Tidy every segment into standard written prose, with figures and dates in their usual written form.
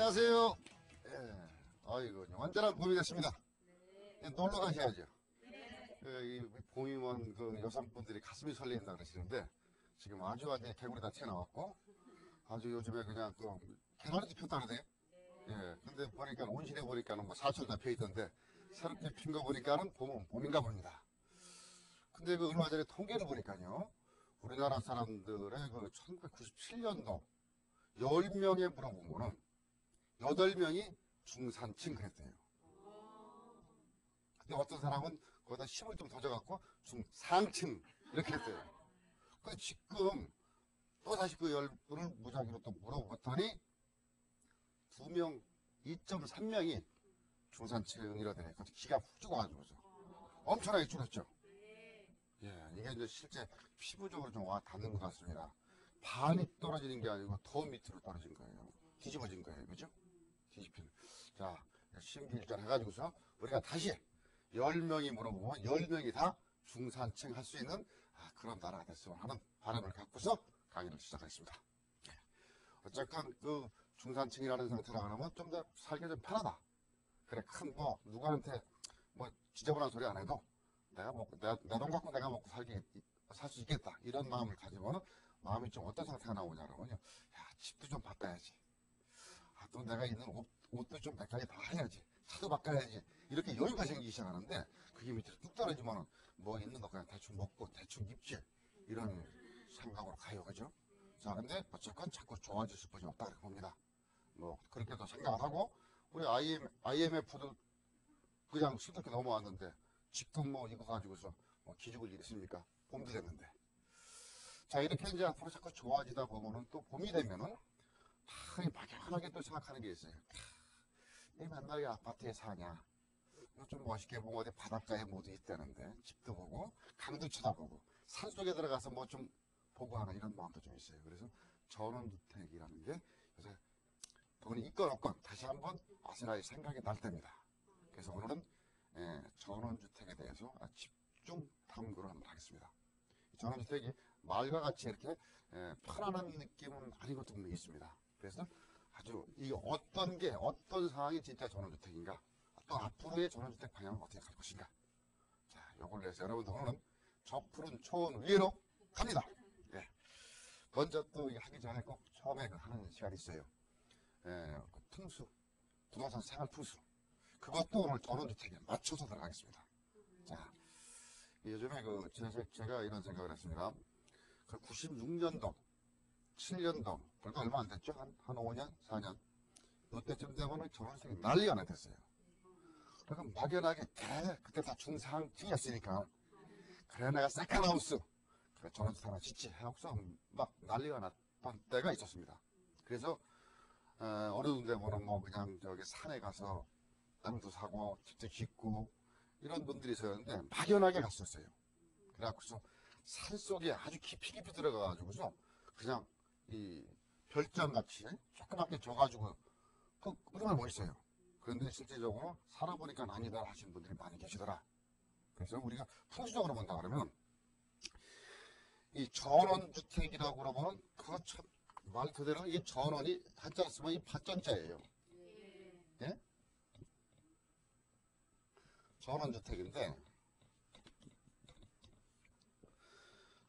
안녕하세요. 예. 아이고, 완전한 봄이 됐습니다. 예, 놀러 가셔야죠. 이 봄이면 그 여성분들이 가슴이 설레인다 그러시는데, 지금 아주 완전히 개구리 다 튀어나왔고, 아주 요즘에 그냥 그, 개나리도 폈다 그러대요. 예. 근데 보니까 온실에 보니까는 뭐 사철 다 펴있던데, 새롭게 핀 거 보니까는 봄은 봄인가 봅니다. 근데 그 얼마 전에 통계를 보니까요, 우리나라 사람들의 그 1997년도 10명에 물어보면은 8명이 중산층 그랬대요. 근데 어떤 사람은 거기다 10을 좀 더 줘갖고 중상층 이렇게 했대요. 근데 지금 또다시 그 10분을 무작위로 또 물어봤더니 2명, 2.3명이 중산층이라더니 기가 훅 죽어가지고서 엄청나게 줄었죠. 예, 이게 이제 실제 피부적으로 좀 와 닿는 것 같습니다. 반이 떨어지는 게 아니고 더 밑으로 떨어진 거예요. 뒤집어진 거예요. 그죠? 뒤집히는. 자, 심기일전 해가지고서 우리가 다시 10명이 물어보면 10명이 다 중산층 할 수 있는 그런 나라가 됐으면 하는 바람을 갖고서 강의를 시작하겠습니다. 어쨌건 그 중산층이라는 상태라 그러면 좀 더 살기 좀 편하다. 그래, 큰 뭐, 누구한테 뭐 지저분한 소리 안 해도 내가 먹고, 내 돈 갖고 내가 먹고 살 수 있겠다. 이런 마음을 가지면 마음이 좀 어떤 상태가 나오냐 그러면요. 야, 집도 좀 바꿔야지. 또 내가 있는 옷도 좀 몇 가지 다 해야지. 차도 바꿔야지. 이렇게 여유가 생기기 시작하는데 그게 밑으로 뚝 떨어지면 뭐 있는 거 그냥 대충 먹고 대충 입지. 이런 생각으로 가요. 그죠? 자, 근데 어쨌건 자꾸 좋아질 수밖에 없다. 그렇게 봅니다. 뭐 그렇게도 생각을 하고 우리 IMF도 그냥 쉽게 넘어왔는데 지금 뭐 이거 가지고서 뭐 기죽을 일 있습니까? 봄도 됐는데. 자, 이렇게 이제 앞으로 자꾸 좋아지다 보면은 또 봄이 되면은 막연하게 또 생각하는 게 있어요. 이 맨날 이 아파트에 사냐? 좀 멋있게 보면 어디 바닷가에 모두 있다는데 집도 보고 강도 쳐다보고 산속에 들어가서 뭐 좀 보고 하는 이런 마음도 좀 있어요. 그래서 전원주택이라는 게 요새 돈이 있건 없건 다시 한번 아슬아슬 생각이 날 때입니다. 그래서 오늘은 전원주택에 대해서 집중 탐구를 한번 하겠습니다. 전원주택이 말과 같이 이렇게 편안한 느낌은 아닌 것도 분명히 있습니다. 그래서 아주 이 어떤 상황이 진짜 전원주택인가, 또 앞으로의 전원주택 방향은 어떻게 갈 것인가. 자, 요걸 위해서 여러분들 오늘은 저 푸른 초원 위로 갑니다. 예. 먼저 또 하기 전에 꼭 처음에 하는 시간이 있어요. 그 풍수, 부동산 생활 풍수. 그것도 오늘 전원주택에 맞춰서 들어가겠습니다. 자, 요즘에 제가 이런 생각을 했습니다. 그 96년도, 7년도, 불과 얼마 안 됐죠? 한 5년, 4년. 이때쯤 되면은 전원주택이 난리가 났댔어요. 그러니까 막연하게, 그때 다 중상층이었으니까. 그래, 내가 세컨하우스, 그래, 전원주택 하나 짓지 해갖고서 막 난리가 났던 때가 있었습니다. 그래서, 어느 군데 보면 뭐 그냥 저기 산에 가서 땅도 사고, 집도 짓고, 이런 분들이 있었는데, 막연하게 갔었어요. 그래갖고서 산속에 아주 깊이 들어가가지고서 그냥 이 별장같이 조그맣게 줘가지고 그 정말 멋있어요. 그런데 실제적으로 살아보니까 아니다 하시는 분들이 많이 계시더라. 그래서 우리가 풍수적으로 본다 그러면 이 전원주택이라고 그러면 말 그대로 이 전원이 한자 쓰면 이 밭전자예요. 예? 전원주택인데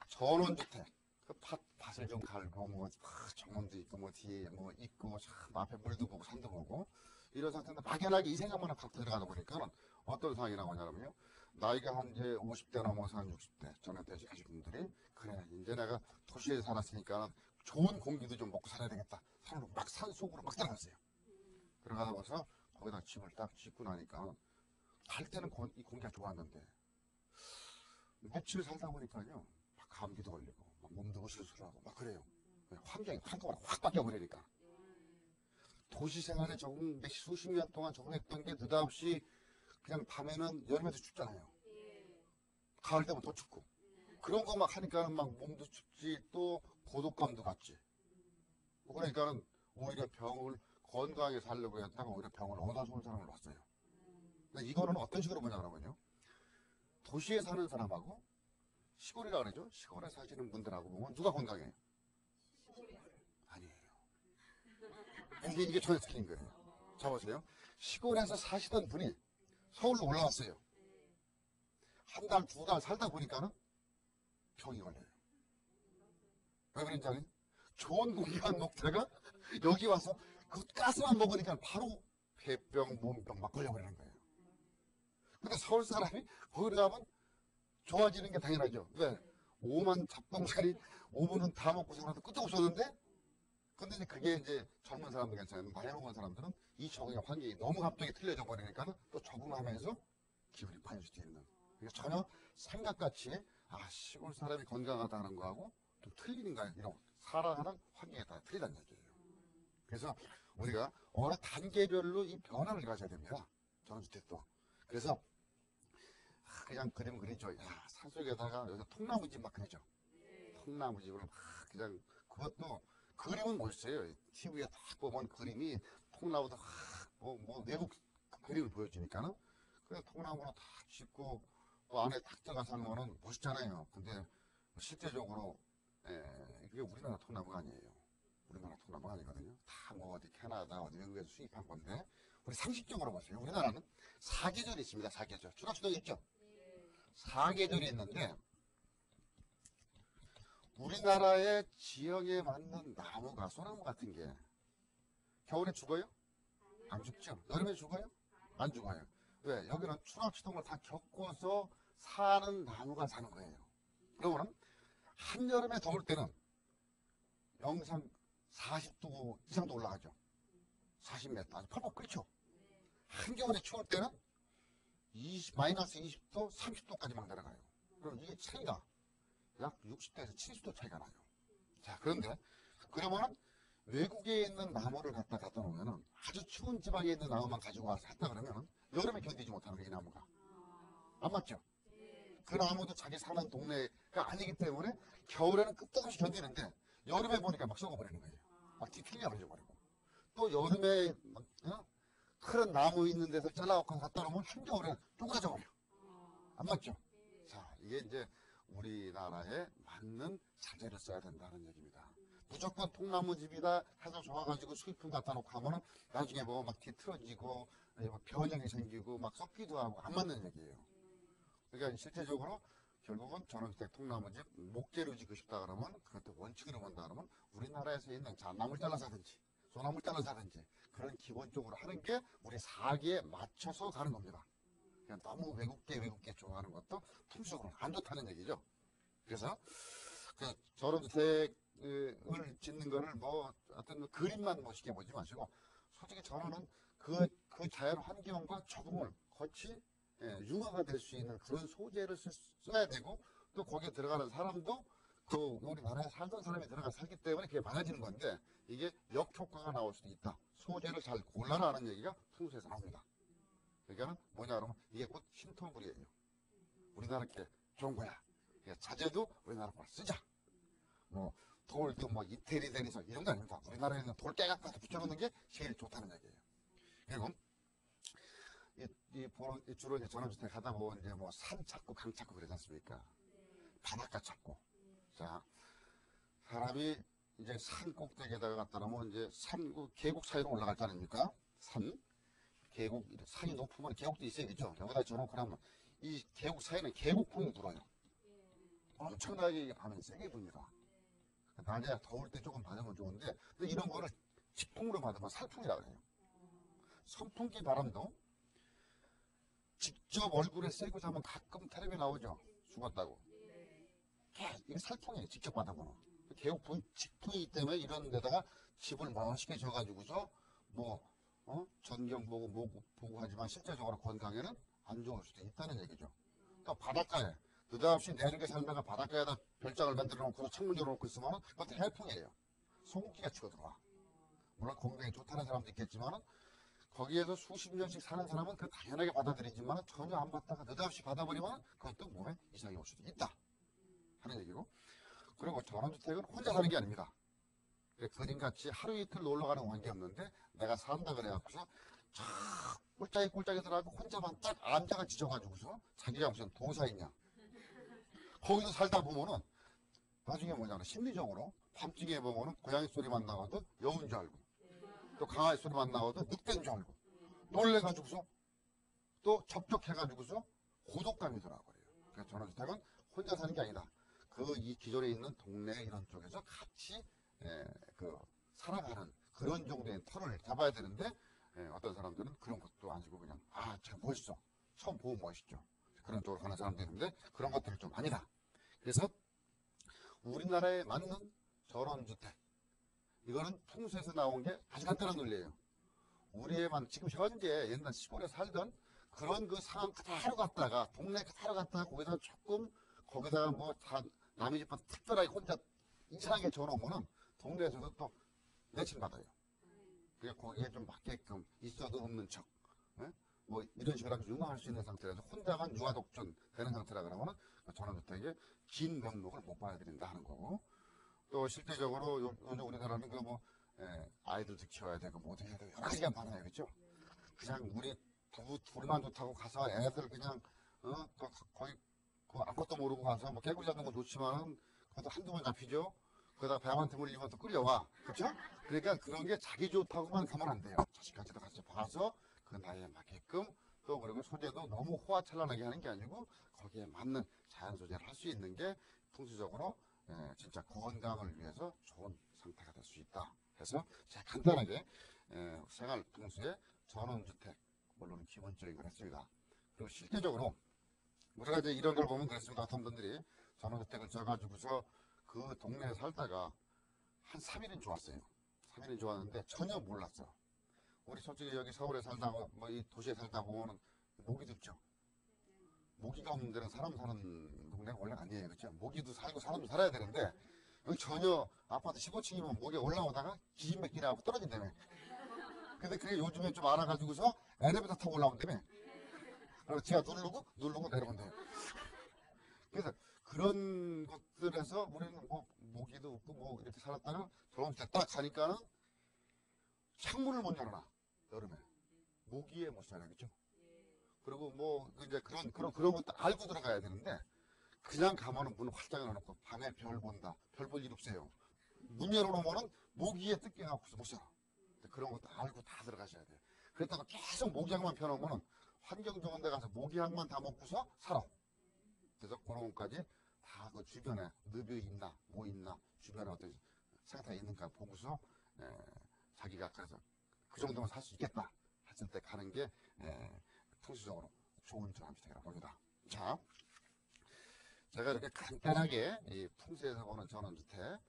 전원주택 그 밭을 좀 갈고 뭐 정원도 있고 뭐 뒤에 뭐 있고 참 앞에 물도 보고 산도 보고 이런 상태인데 막연하게 이 생각만 갖고 들어가다 보니까 어떤 상황이 나오냐면요, 나이가 한 이제 50대 넘어서 한 60대 전에 되신 분들이 그래 이제 내가 도시에 살았으니까 좋은 공기도 좀 먹고 살아야 되겠다. 산 속으로 막 들어갔어요. 들어가다 봐서 거기다 집을 딱 짓고 나니까 갈 때는 이 공기가 좋았는데 며칠 살다 보니까요 막 감기도 걸리고 막 몸도 으슬으슬하고 막 그래요. 환경이 한꺼번에 확 바뀌어버리니까 도시 생활에 적응 수십 년 동안 적응했던 게 느닷없이 그냥 밤에는 여름에도 춥잖아요. 가을 되면 더 춥고 그런 거 막 하니까 막 몸도 춥지 또 고독감도 같지. 그러니까는 오히려 병을 건강하게 살려고 했다가 오히려 병을 얻어서 온 사람을 봤어요. 근데 이거는 어떤 식으로 보냐면요, 도시에 사는 사람하고 시골이라 그러죠. 시골에 사시는 분들하고 보면 누가 건강해요? 아니에요. 이게 전혀 틀린 거예요. 자, 보세요. 시골에서 사시던 분이 서울로 올라왔어요. 한 달, 두 달 살다 보니까는 병이 걸려요. 왜 그런지 아세요? 좋은 공기한 녹차가 여기 와서 그 가스만 먹으니까 바로 폐병, 몸병 막 걸려버리는 거예요. 근데 서울 사람이 거기로 가면 좋아지는 게 당연하죠. 왜? 오만 잡동사리 5분은 다 먹고 살아도 끝도 없었는데, 근데 이제 그게 이제 젊은 사람들 괜찮아요. 나이 먹은 사람들은 이 적응의 환경이 너무 갑자기 틀려져 버리니까 또 적응하면서 기분이 파질 수도 있는. 그러니까 전혀 생각같이 시골 사람이 건강하다는 거하고 좀 틀리는 거예요. 이런 살아가는 환경에 따라 틀리다는 얘기예요. 그래서 우리가 어느 단계별로 이 변화를 가져야 됩니다. 전원주택도. 그래서 그냥 그림 그리죠. 산속에다가 여기서 통나무집 막 그리죠. 통나무집으로 막 그냥 그것도 그림은 멋있어요. TV에 딱 보면 그림이 통나무도 뭐 외국 그림을 보여주니까는 그냥 통나무로 다 짓고 또 안에 딱 들어가서 하는 거는 멋있잖아요. 근데 실제적으로 그게 우리나라 통나무가 아니에요. 우리나라 통나무가 아니거든요. 다 뭐 어디 캐나다 어디 외국에서 수입한 건데 우리 상식적으로 보세요. 우리나라는 사계절이 있습니다. 사계절. 추락수도 있죠. 사계절이 있는데 우리나라의 지형에 맞는 나무가 소나무 같은 게 겨울에 죽어요? 안 죽죠. 여름에 죽어요? 안 죽어요. 왜? 여기는 추락시동을 다 겪어서 사는 나무가 사는 거예요. 그러면 한여름에 더울 때는 영상 40도 이상도 올라가죠. 40m 아주 펄펄 끓죠. 한겨울에 추울 때는 마이너스 20도, 30도까지 막 내려가요. 그럼 이게 차이가 약 60도에서 70도 차이가 나요. 자, 그런데 그러면 외국에 있는 나무를 갖다 놓으면 아주 추운 지방에 있는 나무만 가지고 와서 했다 그러면 여름에 견디지 못하는 거예요, 이 나무가. 안 맞죠? 그 나무도 자기 사는 동네가 아니기 때문에 겨울에는 끄떡없이 견디는데 여름에 보니까 막 썩어버리는 거예요. 막 뒤틀려 버리고. 또 여름에 큰 나무 있는 데서 잘라갖고 갖다 놓으면 한겨울에 쪼그라져 버려. 안 맞죠? 자, 이게 이제 우리나라에 맞는 자재를 써야 된다는 얘기입니다. 무조건 통나무집이다 해서 좋아가지고 수입품 갖다 놓고 하면은 나중에 뭐 막 뒤틀어지고 변형이 생기고 막 썩기도 하고 안 맞는 얘기예요. 그러니까 실제적으로 결국은 전원주택 통나무집 목재로 짓고 싶다 그러면 그것도 원칙으로 본다 그러면 우리나라에서 있는 잣나무를 잘라서 하든지 소나무를 잘라서 하든지 그런 기본적으로 하는 게 우리 사기에 맞춰서 가는 겁니다. 그냥 너무 외국계 좋아하는 것도 풍속으로 안 좋다는 얘기죠. 그래서 그 전원주택을 짓는 거를 뭐 어떤 그림만 멋있게 보지 마시고 솔직히 저는 그 자연 환경과 적응을 같이 융화가 될 수 있는 그런 소재를 써야 되고 또 거기에 들어가는 사람도 그 우리나라에 살던 사람이 들어가 살기 때문에 그게 많아지는 건데 이게 역효과가 나올 수도 있다. 소재를 잘 골라라 하는 얘기가 풍수에서 나옵니다. 그러니까 뭐냐 그러면 이게 곧 신통불이에요. 우리나라 게 좋은 거야. 자재도 우리나라 걸 쓰자. 뭐 돌도 뭐 이태리 대리석 이런 거 아닙니다. 우리나라에는 돌 깨갖고 붙여놓는 게 제일 좋다는 얘기예요. 그리고 주로 이제 전원주택 하다 보면 이제 뭐 산 찾고 강 찾고 그러지 않습니까? 바닷가 찾고. 자, 사람이 이제 산 꼭대기에다가 갖다 놓으면 이제 계곡 사이로 올라갈 거 아닙니까? 계곡, 산이 높으면 계곡도 있어야겠죠. 여기다 저놓고 나면 이 계곡 사이는 계곡풍이 불어요. 엄청나게 밤에 세게 붑니다. 낮에 더울 때 조금 받으면 좋은데, 근데 이런 거를 직풍으로 받으면 살풍이라고 해요. 선풍기 바람도 직접 얼굴에 쐬고 자면 가끔 텔레비에 나오죠. 죽었다고. 이게 살풍이에요. 직접 받아보는. 계곡풍 직풍이기 때문에 이런 데다가 집을 멋있게 져가지고서 전경 보고 하지만 실제적으로 건강에는 안 좋을 수도 있다는 얘기죠. 그러니까 바닷가에 느닷없이 내륙에 살다가 바닷가에다 별장을 만들어 놓고 창문 열어놓고 있으면 그것도 해풍이에요. 소금기가 치고 들어와. 물론 건강에 좋다는 사람도 있겠지만 거기에서 수십 년씩 사는 사람은 그 당연하게 받아들이지만 전혀 안 받다가 느닷없이 받아버리면 그것도 몸에 이상이 올 수도 있다 하는 얘기고, 그리고 전원주택은 혼자 사는 게 아닙니다. 그림같이 하루 이틀 놀러가는 관계없는데 내가 산다 그래갖고서 꼴짝이 들어가고 혼자만 딱 앉아가 지져가지고서 자기가 무슨 도사 있냐 거기서 살다 보면은 나중에 뭐냐 심리적으로 밤중에 보면은 고양이 소리만 나와도 여운 줄 알고 또 강아지 소리만 나와도 늑대인 줄 알고 놀래가지고서 또 접촉해가지고서 고독감이 들어와버려요. 그러니까 전원주택은 혼자 사는 게 아니다. 이 기존에 있는 동네 이런 쪽에서 같이 살아가는 그런 정도의 터를 잡아야 되는데, 어떤 사람들은 그런 것도 아니고 그냥 참 멋있어, 처음 보면 멋있죠. 그런 쪽으로 가는 사람도 있는데 그런 것들은 좀 아니다. 그래서 우리나라에 맞는 전원주택, 이거는 풍수에서 나온 게 아주 간단한 논리예요. 우리에만 지금 현재 옛날 시골에 살던 그런 그 상황 그대로 갔다가 동네 그대로 갔다가 거기다가 뭐 다 남의 집만 특별하게 혼자 이상하게 줘놓으면은 동네에서도 또 내친 받아요. 그냥 거기에 좀 맞게끔 있어도 없는 척, 뭐 이런 식으로 융화할 수 있는 상태라서 혼자만 유아독존 되는 상태라 그러면은 전원주택에 긴 명목을 못 받아들인다 하는 거고, 또 실제적으로 요즘 우리나라는 아이들도 키워야 되고 뭐도 해야 되고 여러 가지가 많아요. 그렇죠? 그냥 우리 둘만 좋다고 가서 애들 그냥 거의 아무것도 모르고 가서 뭐 개구리 잡는 건 좋지만 그것도 한두 번 잡히죠. 그러다가 배한테 물리면 또 끌려와. 그렇죠? 그러니까 그런 게 자기 좋다고만 가면 안 돼요. 자식한테도 같이 봐서 그 나이에 맞게끔, 또 그리고 소재도 너무 호화찬란하게 하는 게 아니고 거기에 맞는 자연 소재를 할 수 있는 게 풍수적으로 진짜 건강을 위해서 좋은 상태가 될 수 있다 해서 제가 간단하게 생활 풍수의 전원주택, 물론 기본적인 걸 했습니다. 그리고 실제적으로 우리가 이제 이런 걸 보면 그렇습니다. 어떤 분들이 전원주택을 져가지고서 그 동네에 살다가 한 3일은 좋았어요. 3일은 좋았는데 전혀 몰랐어. 우리 솔직히 여기 서울에 살다가 뭐 이 도시에 살다 보면 모기도 있죠. 모기가 없는 데는 사람 사는 동네가 원래 아니에요. 그렇죠? 모기도 살고 사람도 살아야 되는데 여기 전혀 아파트 15층이면 모기가 올라오다가 기진맥기라고 떨어진다며. 근데 그게 요즘에 좀 알아가지고서 엘리베이터 타고 올라온다며. 그래서 제가 누르고 내려온대요. 그래서 그런 것들에서 우리는 뭐 모기도 없고 뭐 이렇게 살았다가 전원주택 딱 가니까는 창문을 못 열어놔. 여름에 모기에 못 살아겠죠. 그리고 뭐 이제 그런 것도 알고 들어가야 되는데 그냥 가면은 문 활짝 열어놓고 밤에 별 본다. 별 볼 일 없어요. 문 열어놓으면은 모기에 뜯겨갖고서 못 살아. 그런 것도 알고 다 들어가셔야 돼요. 그렇다고 계속 모기향만 펴놓으면은 환경 좋은 데 가서 모기향만 다 먹고서 살아. 그래서 그런 것까지 다 그 주변에 늪이 있나 뭐 있나 주변에 어떤 상태가 있는가 보고서 자기가 그래서 그 정도면 살 수 있겠다 했을 때 가는 게 풍수적으로 좋은 전원주택이라고 봅니다. 자, 제가 이렇게 간단하게 이 풍수에서 보는 전원주택,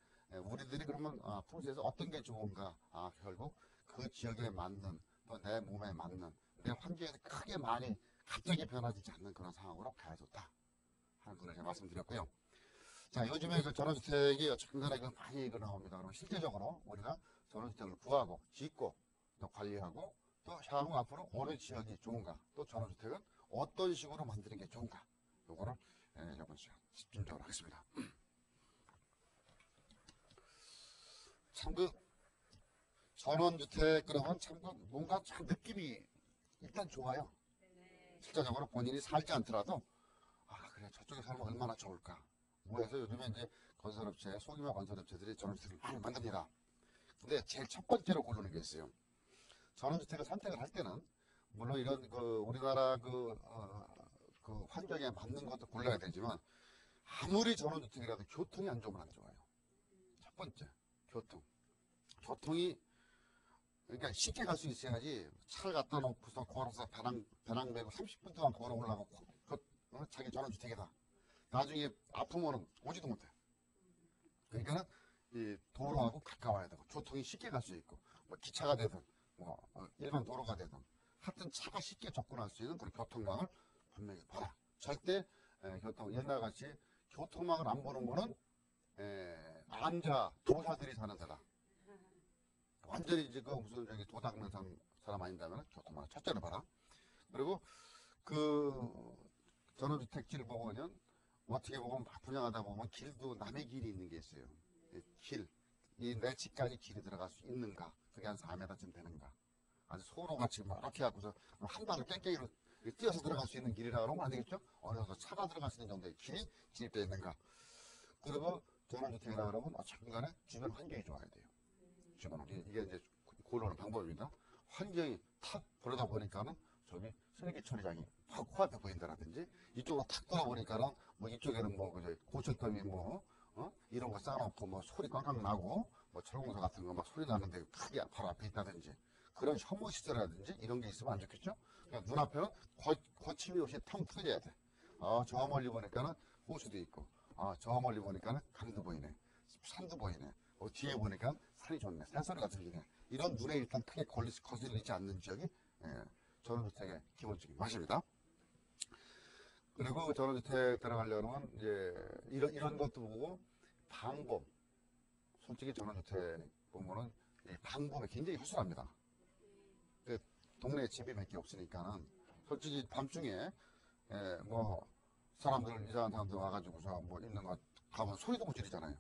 우리들이 그러면 풍수에서 어떤 게 좋은가, 결국 그 지역에 맞는 또 내 몸에 맞는 내 환경에서 크게 많이 갑자기 변화되지 않는 그런 상황으로 가야 좋다 하는 걸 제가 말씀드렸고요. 자, 요즘에 그 전원주택이 간단하게 많이 나옵니다. 그럼 실제적으로 우리가 전원주택을 구하고 짓고 또 관리하고 또 향후 앞으로 어느 지역이 좋은가, 또 전원주택은 어떤 식으로 만드는 게 좋은가, 요거를 이번 시간 집중적으로 하겠습니다. 참 전원주택 그러면 참 뭔가 참 느낌이 일단 좋아요. 실제적으로 본인이 살지 않더라도 그래 저쪽에 살면 얼마나 좋을까. 그래서 요즘에 이제 건설업체, 소규모 건설업체들이 전원주택을 많이 만듭니다. 근데 제일 첫 번째로 고르는 게 있어요. 전원주택을 선택을 할 때는 물론 이런 우리나라 그 환경에 맞는 것도 골라야 되지만 아무리 전원주택이라도 교통이 안 좋으면 안 좋아요. 첫 번째 교통이 그러니까 쉽게 갈 수 있어야지. 차를 갖다 놓고서 걸어서 배낭 메고 30분 동안 걸어 올라가고 자기 전원주택이다. 나중에 아프면은 오지도 못해. 그러니까는 이 도로하고 가까워야 되고 교통이 쉽게 갈 수 있고 뭐 기차가 되든 뭐 일반 도로가 되든 하여튼 차가 쉽게 접근할 수 있는 그런 교통망을 분명히 봐라. 절대 옛날같이 교통망을 안 보는 거는 암자 도사들이 사는 데다. 완전히 이제 무슨 저기 도 닦는 사람 아닌다면 교통망을 첫째로 봐라. 그리고 그 전원주택지를 보면 어떻게 보면 분양하다 보면 길도 남의 길이 있는 게 있어요. 이 내 집까지 길이 들어갈 수 있는가, 그게 한 4m쯤 되는가. 아주 소로같이 막 이렇게 하고서 한 발을 깽깽이로 뛰어서 들어갈 수 있는 길이라 그러면 안 되겠죠? 어느 정도 차가 들어갈 수 있는 정도의 길이 진입되어 있는가. 그리고 전원주택이라 그러면 중간에 주변 환경이 좋아야 돼요. 주변 환경이 이게 이제 고르는 방법입니다. 환경이 탁 보려다 보니까는 저기 쓰레기 처리장이 확 코앞에 보인다라든지 이쪽으로 탁 돌아보니까는 뭐 이쪽에는 뭐 그저 고철더미 뭐 이런 거 쌓아놓고 뭐 소리 꽝꽝 나고 뭐 철공사 같은 거 막 소리 나는데 크게 바로 앞에 있다든지 그런 혐오 시설이라든지 이런 게 있으면 안 좋겠죠? 그러니까 눈앞에는 거침이 없이 텅 트여야 돼. 저 멀리 보니까는 호수도 있고, 저 멀리 보니까는 강도 보이네, 산도 보이네, 뒤에 보니까 산이 좋네, 새소리가 들리네. 이런 눈에 일단 크게 거슬리지 않는 지역이 전원주택의 기본적인 맛입니다. 그리고 전원주택 들어가려면 이제 이런 것도 보고 방범. 솔직히 전원주택 보면은 방범이 굉장히 허술합니다. 그 동네에 집이 몇 개 없으니까는 솔직히 밤중에 뭐 사람들 이상한 사람들 와가지고서 뭐 있는 거 가면 소리도 못 지르잖아요.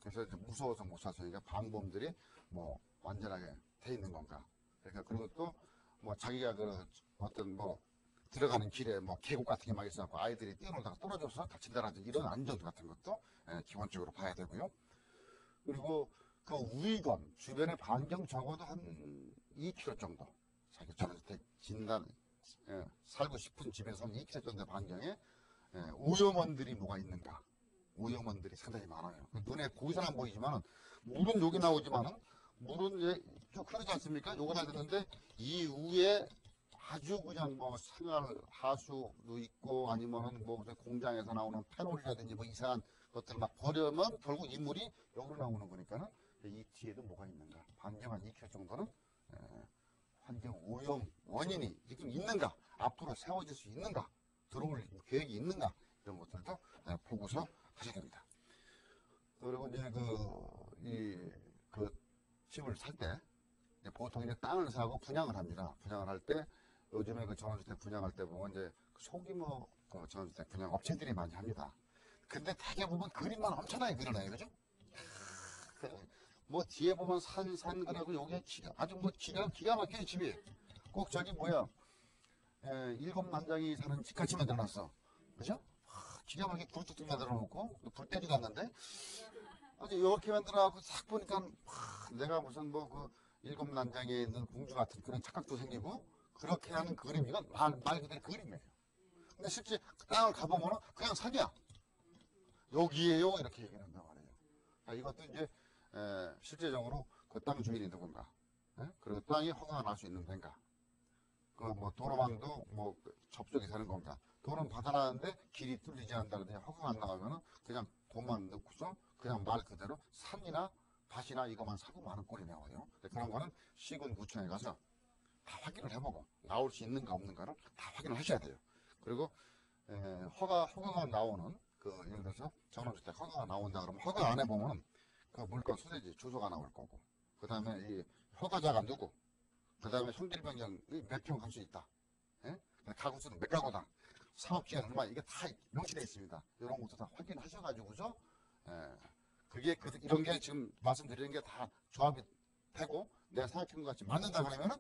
그래서 이제 무서워서 못 샀으니까 방범들이 뭐 완전하게 돼 있는 건가. 그러니까 그리고 또 뭐 자기가 그 어떤 뭐 들어가는 길에 뭐 계곡 같은 게 막 있어갖고 아이들이 뛰어놀다가 떨어져서 다친다라든지 이런 안전 같은 것도 기본적으로 봐야 되고요. 그리고 그 우위권 주변의 반경 적어도 한 2km 정도 자기 전원주택 진단 살고 싶은 집에서 2km 정도 반경에 오염원들이 뭐가 있는가. 오염원들이 상당히 많아요. 눈에 거기서는 안 보이지만 물은 여기 나오지만은 물은 이제 쭉 흐르지 않습니까? 요거 나왔는데 이 위에 아주 그냥 뭐 생활 하수도 있고 아니면은 뭐 공장에서 나오는 페놀이라든지 뭐 이상한 것들 막 버려면 결국 이 물이 여기로 나오는 거니까는 이 뒤에도 뭐가 있는가. 반경 한 2km 정도는 환경 오염 원인이 지금 있는가. 앞으로 세워질 수 있는가. 들어올 계획이 있는가. 이런 것들도 보고서 하셔야 됩니다. 그리고 이제 그 집을 살 때 보통 이제 땅을 사고 분양을 합니다. 분양을 할 때 요즘에 그 전원주택 분양할 때 보면 이제 소규모 그 전원주택 분양 업체들이 많이 합니다. 근데 대개 보면 그림만 엄청나게 그려놔요, 그죠? 뭐 뒤에 보면 산 그리고 여기 아주 뭐 기가 막히게 집이 꼭 저기 뭐야 7난장이 사는 집같이 만들어놨어, 그죠? 기가 막히게 굴뚝뚝 만들어놓고 불 때리도 않는데 아주 이렇게 만들어갖고 싹 보니까 내가 무슨 뭐 그 7난장에 있는 공주 같은 그런 착각도 생기고 그렇게 하는 그림 이건 말 그대로 그림이에요. 근데 실제 땅을 가보면 그냥 산이야. 여기에요 이렇게 얘기를 한단 말이에요. 이것도 이제 실제적으로 그 땅 주인이 누군가, 그리고 땅이 허가가 날 수 있는 데인가, 그 뭐 도로망도 뭐 접촉이 되는 건가, 도로는 받아놨는데 길이 뚫리지 않는다든지 허가가 안 나가면은 그냥 돈만 넣고서 그냥 말 그대로 산이나 밭이나 이것만 사고 마는 꼴이 나와요. 그런 거는 시군구청에 가서 다 확인을 해보고 나올 수 있는가 없는가를 다 확인을 하셔야 돼요. 그리고 허가가 나오는 예를 들어서 전원주택 허가가 나온다 그러면 허가 안에 보면 그 물건 소재지 주소가 나올 거고, 그 다음에 이 허가자가 누구, 그 다음에 성질 변경이 몇 평 할 수 있다, 가구 수는 몇 가구다, 사업기간 얼마, 이게 다 명시되어 있습니다. 이런 것도 다 확인하셔가지고서 그게 이런 게 지금 말씀드리는 게 다 조합이 되고 내가 생각한 것 같이 맞는다 그러면은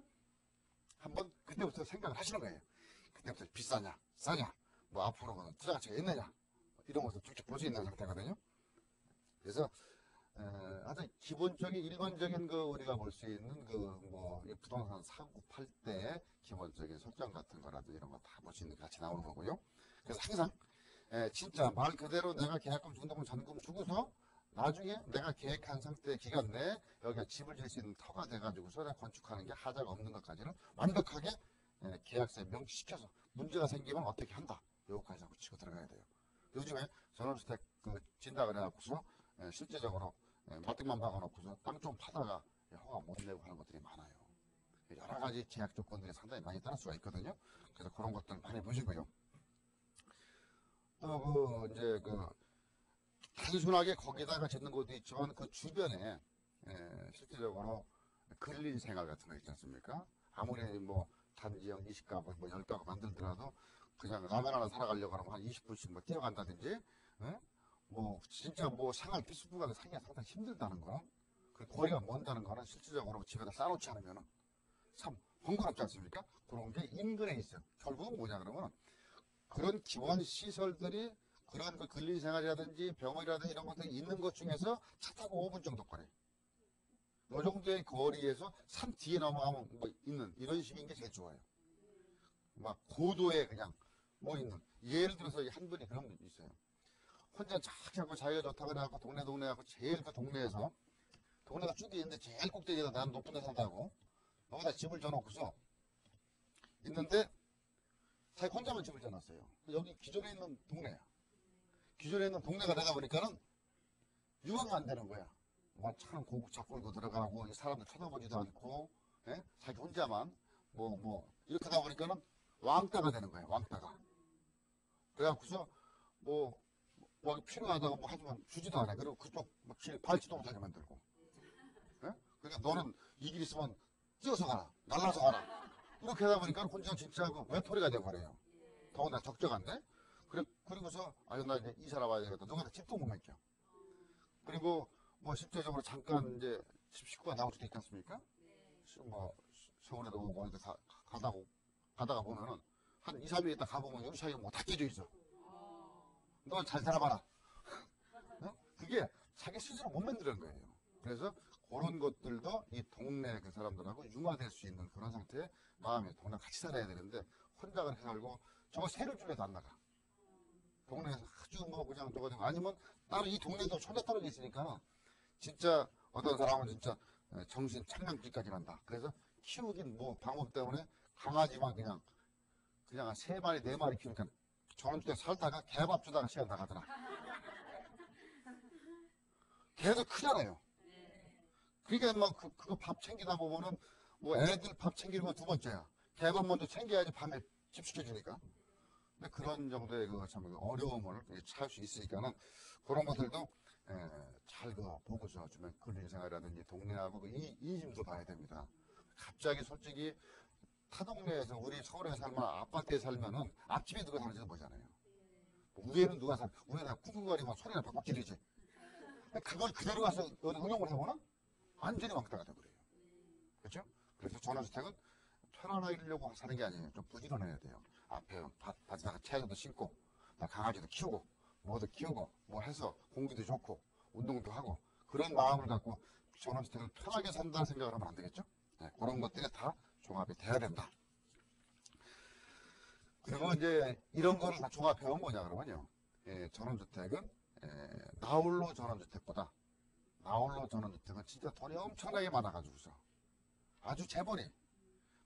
한번 그때부터 생각을 하시는 거예요. 그때부터 비싸냐 싸냐 뭐 앞으로 투자 가치가 있느냐 이런 것을 쭉쭉 볼 수 있는 상태거든요. 그래서 아주 기본적인 일반적인 우리가 볼 수 있는 뭐 부동산 사고 팔 때 기본적인 설정 같은 거라도 이런 거 다 볼 수 있는 게 같이 나오는 거고요. 그래서 항상 진짜 말 그대로 내가 계약금 중도금 전금 주고서 나중에 내가 계획한 상태 기간 내에 여기가 집을 지을 수 있는 터가 돼가지고서 건축하는 게 하자가 없는 것까지는 완벽하게 계약서에 명시시켜서 문제가 생기면 어떻게 한다. 요거까지 하고 치고 들어가야 돼요. 요즘에 전원주택 진다 그래갖고서 실제적으로 마뜩만 박아놓고서 땅 좀 파다가 허가 못 내고 하는 것들이 많아요. 여러 가지 제약 조건들이 상당히 많이 따를 수가 있거든요. 그래서 그런 것들 많이 보시고요. 또 이제 단순하게 거기다가 짓는 것도 있지만 그 주변에 실질적으로 근린 생활 같은 거 있지 않습니까? 아무리 뭐 단지형 20가구 뭐 10가구 만들더라도 그냥 라면 하나 살아가려고 하면 한 20분씩 뭐 뛰어간다든지 뭐 진짜 뭐 생활 필수품가 사기가 상당히 힘들다는 거, 그 거리가 먼다는 거는 실질적으로 집에다 쌓아놓지 않으면 참 번거롭지 않습니까? 그런 게 인근에 있어요. 결국은 뭐냐 그러면 그런 기본 시설들이 그런 근린생활이라든지 병원이라든지 이런 것들이 있는 것 중에서 차 타고 5분 정도 거리. 이 정도의 거리에서 산 뒤에 넘어가면 뭐 있는 이런 식인 게 제일 좋아요. 막 고도에 그냥 뭐 있는. 예를 들어서 한 분이 그런 분이 있어요. 혼자 쫙 하고 자기가 좋다고 그래갖고 동네 하고 제일 그 동네에서 동네가 쭉 있는데 제일 꼭대기에서 난 높은 데 산다고 거기다 집을 져놓고서 있는데 자기 혼자만 집을 져놨어요. 여기 기존에 있는 동네야. 기존에 있는 동네가 되다 보니까는 유화가 안 되는 거야. 뭐 차는 고급차 끌고 들어가고 사람들 쳐다보지도 않고 자기 혼자만 이렇게 하다 보니까는 왕따가 되는 거야. 왕따가. 그래갖고서 뭐 필요하다고 뭐 하지만 주지도 않아. 그리고 그쪽 막 밟지도 못하게 만들고. 그러니까 너는 이 길 있으면 뛰어서 가라. 날라서 가라. 이렇게 하다 보니까 혼자 진짜 그 외톨이가 되어버려요. 더구나 적적한데? 그리고서 아유 나 이제 이사 와야 되겠다. 누가 집도 못 맡겨. 그리고 뭐 실제적으로 잠깐 이제 집 식구가 나올 수도 있지 않습니까? 뭐 서울에도 오고 어디 가다가 보면은 한 2, 3일 있다 가보면 여기 사이에 뭐 다 깨져 있어. 너 잘 살아봐라. 그게 자기 스스로 못 만드는 거예요. 그래서 그런 것들도 이 동네 그 사람들하고 융화될 수 있는 그런 상태의 마음이 동네 같이 살아야 되는데 혼자 그렇게 살고 저거 새를 줄에도 안 나가. 동네에서 아주 뭐 그냥 저거 아니면 따로 이 동네도 손에 떨어져 있으니까 진짜 어떤 사람은 진짜 정신 청량기까지 간다. 그래서 키우긴 뭐 방법 때문에 강아지만 그냥 한 3마리 4마리 키우니까 저런 때 살다가 개밥 주다가 시간 나가더라. 개도 크잖아요. 그러니까 막 그거 밥 챙기다 보면은 뭐 애들 밥 챙기는 건 두 번째야. 개밥 먼저 챙겨야지 밤에 집시켜주니까. 근데 그런 정도의 참 어려움을 처할 수 있으니까는 그런 것들도 잘 보고서 좀 근린생활이라든지 동네하고 인심도 봐야 됩니다. 갑자기 솔직히 타 동네에서 우리 서울에 살면 아파트에 살면은 앞집에 누가 사는지도 모르잖아요. 위에는 누가 살, 위에다 쿵쿵거리고 소리나 박박 지르지. 그걸 그대로 가서 응용을 해보나? 완전히 왕따가 돼버려요. 그렇죠? 그래서 전원주택은 편안하려고 사는 게 아니에요. 좀 부지런해야 돼요. 앞에 밭에다가 채소도 심고 강아지도 키우고 뭐도 키우고 뭐 해서 공기도 좋고 운동도 하고 그런 마음을 갖고 전원주택을 편하게 산다는 생각을 하면 안 되겠죠? 그런 것들이 다 종합이 돼야 된다. 그리고 이제 이런 거를 다 종합해온 뭐냐 그러면요. 전원주택은 나홀로 전원주택보다 나홀로 전원주택은 진짜 돈이 엄청나게 많아가지고서 아주 재벌이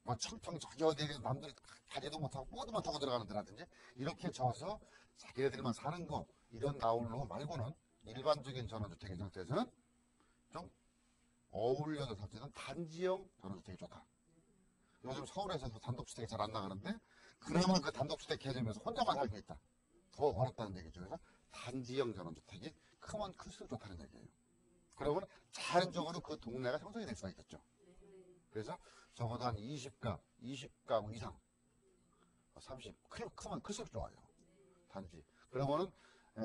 뭐 청평 저기 어디 남들 가지도 못하고 뭐도 못하고 들어가는 데라든지 이렇게 져서 자기네들만 사는 거 이런 나홀로 말고는 일반적인 전원주택의 상태에서는 좀 어울려서 살 수 있는 단지형 전원주택이 좋다. 요즘 서울에서도 단독주택이 잘 안 나가는데 그나마 그 단독주택 개념에서 혼자만 살고 있다. 더 어렵다는 얘기죠. 그래서 단지형 전원주택이 크면 클수록 좋다는 얘기예요. 그러면 자연적으로 그 동네가 형성이 될 수가 있겠죠. 그래서 적어도 한 20가구 이상, 30, 크면 클수록 좋아요. 단지. 그러면은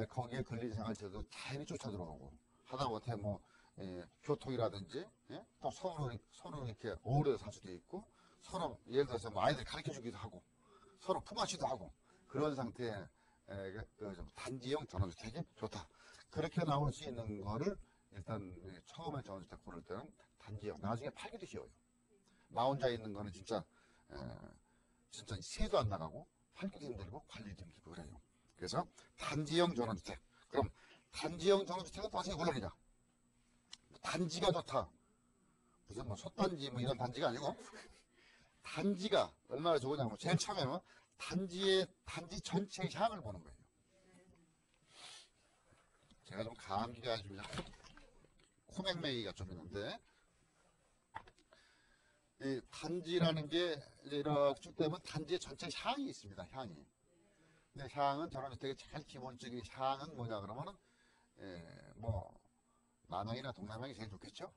거기에 근린생활제도 자연히 쫓아들어오고 하다못해 뭐 교통이라든지 또 서로 이렇게 어우러져 살 수도 있고 서로 예를 들어서 뭐 아이들 가르쳐주기도 하고 서로 품앗이도 하고 그런 상태의 단지형 전원주택이 좋다. 그렇게 나올 수 있는 거를 일단 처음에 전원주택 고를 때는 단지형 나중에 팔기도 쉬워요. 나 혼자 있는 거는 진짜 세도 안 나가고 팔기도 힘들고 관리도 힘들고 그래요. 그래서 단지형 전원주택. 그럼 단지형 전원주택은 또 어떻게 골라내냐? 단지가 좋다. 무슨 뭐 솥단지 뭐 이런 단지가 아니고 단지가 얼마나 좋으냐면 제일 처음에는 단지 전체의 향을 보는 거예요. 제가 좀 감기가 좀 약간 코맹맹이가 좀 있는데 이 단지라는 게 이렇게 쭉 되면 단지의 전체 향이 있습니다. 향이. 근데 향은 전원주택의 제일 기본적인 향은 뭐냐 그러면은 뭐 남향이나 동남향이 제일 좋겠죠.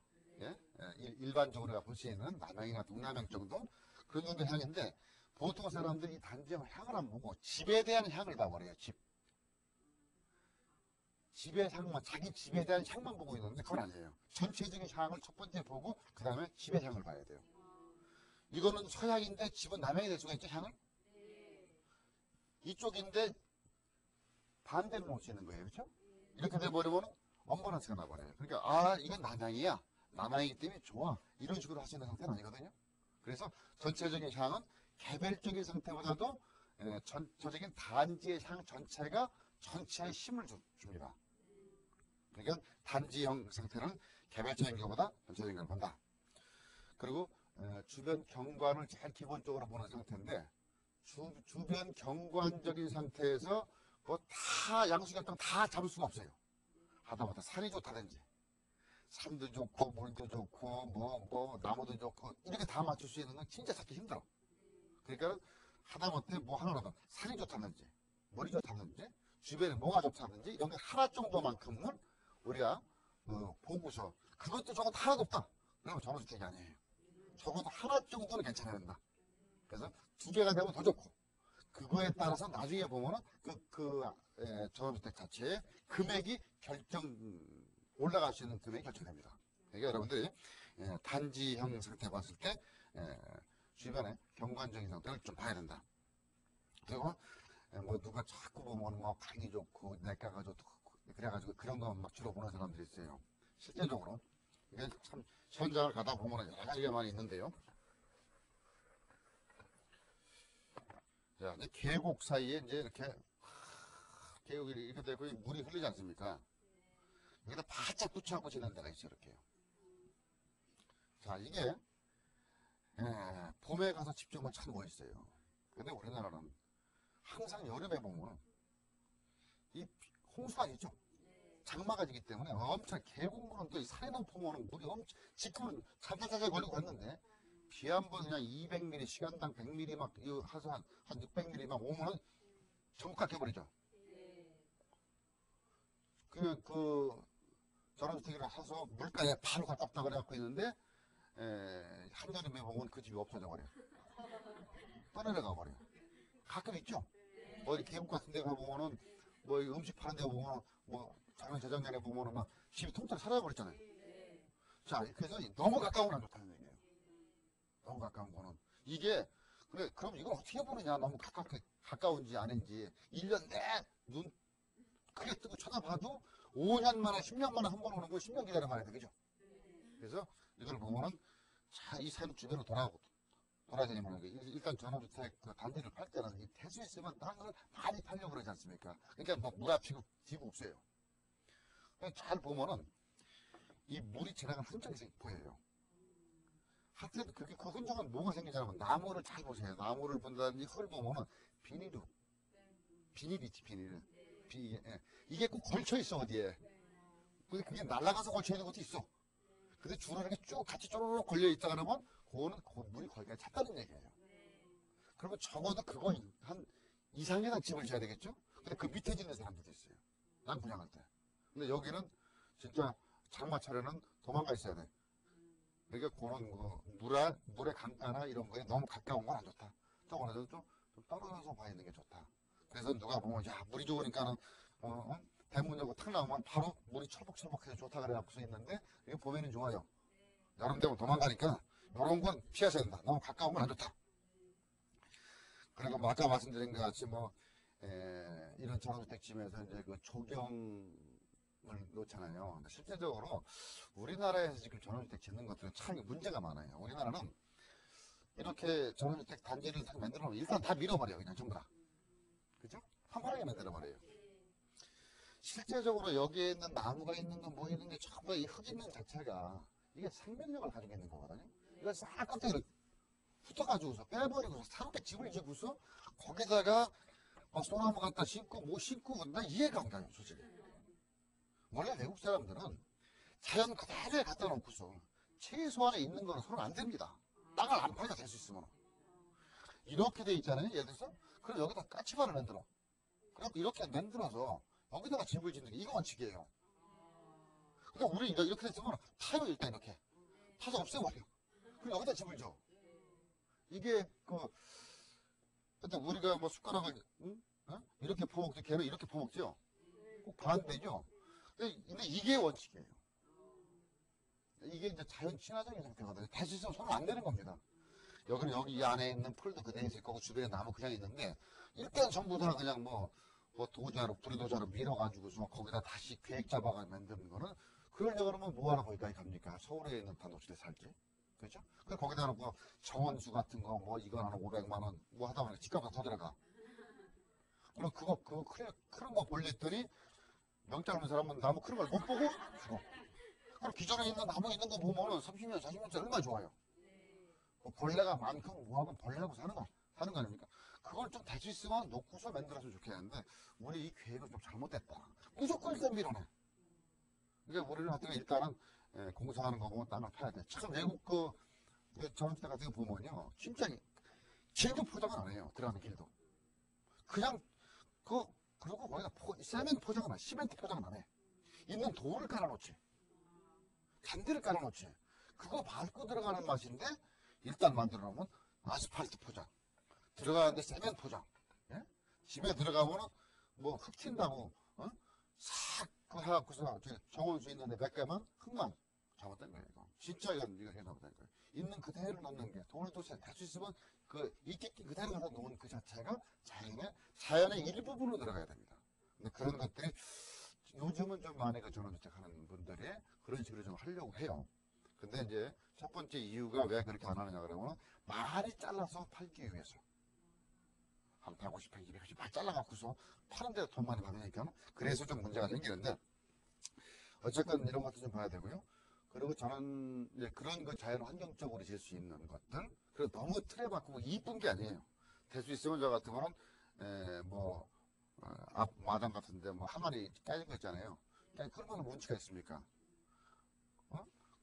일반적으로 볼 수 있는 남향이나 동남향 정도 그런 정도 향인데 보통 사람들이 이 단지형 향을 안 보고 집에 대한 향을 봐버려요. 집의 향만 자기 집에 대한 향만 보고 있는데 그건 아니에요. 전체적인 향을 첫 번째 보고 그 다음에 집의 향을 봐야 돼요. 이거는 서향인데 집은 남향이 될 수가 있죠. 향을 이쪽인데 반대로 놓을 수 있는 거예요. 그렇죠? 이렇게 돼버리면 언밸런스가 나버려요. 그러니까 이건 남향이야. 남아있기 때문에 좋아. 이런 식으로 할 수 있는 상태는 아니거든요. 그래서 전체적인 향은 개별적인 상태보다도 전체적인 단지의 향 전체가 전체에 힘을 줍니다. 그러니까 단지형 상태는 개별적인 것보다 전체적인 걸 본다. 그리고 주변 경관을 제일 기본적으로 보는 상태인데 주변 경관적인 상태에서 뭐 다 양수결정 다 잡을 수가 없어요. 하다못해 산이 좋다든지 산도 좋고 물도 좋고 뭐 나무도 좋고 이렇게 다 맞출 수 있는 건 진짜 찾기 힘들어. 그러니까 하다못해 뭐 하나라도 산이 좋다든지 물이 좋다든지 주변에 뭐가 좋다든지 이런 게 하나 정도만큼은 우리가 보고서 그것도 저것도 하나도 없다. 그러면 전원주택이 아니에요. 적어도 하나 정도는 괜찮아야 된다. 그래서 두 개가 되면 더 좋고 그거에 따라서 나중에 보면은 전원주택 자체의 금액이 올라갈 수 있는 금액이 결정됩니다. 그러니까 여러분들이 단지형 상태 봤을 때 주변에 경관적인 상태를 좀 봐야 된다. 그리고 뭐 누가 자꾸 보면 뭐 강이 좋고 내과가 좋고 그래가지고 그런 것만 막 주로 보는 사람들이 있어요. 실제적으로 이게 참 현장을 가다 보면 여러 가지가 많이 있는데요. 자, 이제 계곡 사이에 이제 이렇게 계곡이 이렇게 되고 물이 흐르지 않습니까? 여기다 바짝 붙여갖고 지는 데가 있어요, 이렇게. 자, 이게 봄에 가서 집중은 참 멋있어요. 근데 우리나라는 항상 여름에 보면 이 홍수가 있죠. 장마가 지기 때문에 엄청 계곡물은 또 산에 넘어오는 물이 엄청 지금은 자자자자 걸리고 갔는데 비 한 번 그냥 200mm 시간당 100mm 막 해서 한 600mm 막 오면은 전부 깎여버리죠. 전원주택이라 해서 물가에 바로 가깝다 그래갖고 있는데 한여름에 보면 그 집이 없어져 버려. 떠내려가 버려. 가끔 있죠. 어디 계곡 같은 데 가보면은 뭐 음식 파는 데 보면 뭐 작년 재작년에 보면은 막 집이 통째로 사라져버렸잖아요. 자, 그래서 너무 가까우면 안 좋다는 얘기예요. 너무 가까운 거는 이게 그래 그럼 이걸 어떻게 보느냐. 너무 가까운지 아닌지 1년 내 눈 크게 뜨고 쳐다봐도 5년 만에 10년 만에 한 번 오는 걸 10년 기다려봐야 되겠죠. 그래서 이걸 보면은 자, 이 산 주변으로 돌아다니면 일단 전원주택 그 단지를 팔 때는 될 수 있으면 다른 걸 많이 팔려고 그러지 않습니까? 그러니까 뭐 물 앞이고 뒤고 없어요. 잘 보면은 이 물이 지나간 흔적이 보여요. 하여튼 그게 그 흔적은 뭐가 생기냐면 나무를 잘 보세요. 나무를 본다든지 흙을 보면은 비닐이지 비닐. 이게 꼭 걸쳐 있어 어디에. 그게 날아가서 걸쳐 있는 것도 있어. 근데 주로 이렇게 쭉 같이 쪼르륵 걸려 있다 그러면 그거는 물이 거기까지 찼다는 얘기예요. 그러면 적어도 그거 한 2, 3개나 집을 지어야 되겠죠? 근데 그 밑에 짓는 사람들도 있어요. 난 분양할 때. 근데 여기는 진짜 장마철에는 도망가 있어야 돼. 그러니까 그런 물의 강가나 이런 거에 너무 가까운 건 안 좋다. 조금이라도 좀 떨어져서 봐 있는 게 좋다. 그래서 누가 보면 야 물이 좋으니까는 대문 열고 탁 나오면 바로 물이 철벅철벅해서 좋다 그래갖고 써 있는데 이게 봄에는 좋아요. 여름 되면 도망가니까 이런 건 피하셔야 된다. 너무 가까운 건 안 좋다. 그리고 아까 말씀드린 것 같이 이런 전원주택지에서 이제 그 조경을 놓잖아요. 근데 실제적으로 우리나라에서 지금 전원주택 짓는 것들은 참 문제가 많아요. 우리나라는 이렇게 전원주택 단지를 딱 만들어 놓으면 일단 다 밀어버려요. 그냥 전부 다. 그죠? 한번에 만들어버려요. 실제적으로 여기에 있는 나무가 있는 거 뭐 있는 게 전부 이 흙 있는 자체가 이게 생명력을 가지고 있는 거거든요. 이걸 싹 껍데기를 훑어가지고서 빼버리고서 새롭게 집을 짓고서 거기다가 소나무 갖다 심고 뭐 심고 나 이해가 안 가요 솔직히. 원래 외국 사람들은 자연 그대로에 갖다 놓고서 최소한에 있는 거는 서로 안 됩니다. 땅을 안 팔자 될 수 있으면 이렇게 돼 있잖아요. 예를 들어서 그럼 여기다 까치발을 만들어. 그럼 이렇게 만들어서 여기다가 집을 짓는 게 이거 원칙이에요. 그러니까 우리 이렇게 됐으면 타요. 일단 이렇게 타서 없애버려. 그럼 여기다 집을 줘. 이게 일단 우리가 뭐 숟가락을 이렇게 퍼먹죠. 걔는 이렇게 퍼먹죠. 꼭 반대죠. 근데 이게 원칙이에요. 이게 이제 자연 친화적인 상태거든요. 다시 있으면 손을 안 대는 겁니다. 여기는 여기 이 안에 있는 풀도 그대로 있을 거고 주변에 나무 그냥 있는데 일단 전부 다 그냥 뭐 도자로 불도자로 밀어가지고서 거기다 다시 계획 잡아가 만드는 거는 그러려고 그러면 뭐하러 거기까지 갑니까? 서울에 있는 단독주택 살지. 그죠? 그 거기다 놓고 정원수 같은 거, 뭐, 이건 한 500만 원, 뭐 하다 보니까 집값도 더 들어가. 그럼 그런 거 볼랬더니, 명장 없는 사람은 나무 그런 걸 못 보고 죽어. 그럼 기존에 있는 나무 있는 거 보면은 30년, 40년짜리 얼마나 좋아요. 뭐 벌레가 많고 뭐하고 벌레라고 사는 거 아닙니까? 그걸 좀 될 수 있으면 놓고서 만들었으면 좋겠는데, 우리 이 계획은 좀 잘못됐다. 무조건 일단 밀어내. 그러니까 우리는 하여튼 일단은 공사하는 거 보면 땅을 파야 돼. 참 외국 전원주택 같은 거 보면요. 진짜 길도 포장은 안 해요. 들어가는 길도. 그냥 그리고 거기다 세멘 포장은 안 해. 시멘트 포장은 안 해. 있는 돌을 깔아놓지. 잔디를 깔아놓지. 그거 밟고 들어가는 맛인데 일단 만들어 놓으면 아스팔트 포장. 들어가는데 세멘 포장. 예? 집에 들어가면은 뭐 흙 튄다고 싹 해갖고서 정원수 있는데 몇 개만 흙만 잘못된 거예요. 이거. 진짜 이거 해나보다 거예요. 있는 그대로 놓는 게 돈을 또 될 수 있으면 그 있기 그대로 가서 놓은 그 자체가 자연의 일부분으로 들어가야 됩니다. 근데 그런 것들이 요즘은 좀 많이 그 전원주택 하는 분들이 그런 식으로 좀 하려고 해요. 근데 이제 첫 번째 이유가 왜 그렇게 안 하느냐 그러면 많이 잘라서 팔기 위해서. 한 150평, 200평씩 막 잘라갖고서 파는데 돈 많이 받으니까 그래서 좀 문제가 생기는데 어쨌건 이런 것도 좀 봐야 되고요. 그리고 저는 이제 그런 거 자연 환경적으로 질 수 있는 것들 그리고 너무 틀에 바꾸고 이쁜 게 아니에요. 될 수 있으면 저 같은 거는 앞 마당 같은데 뭐 항아리 깨진 거 있잖아요. 그런 거는 문제가 있습니까?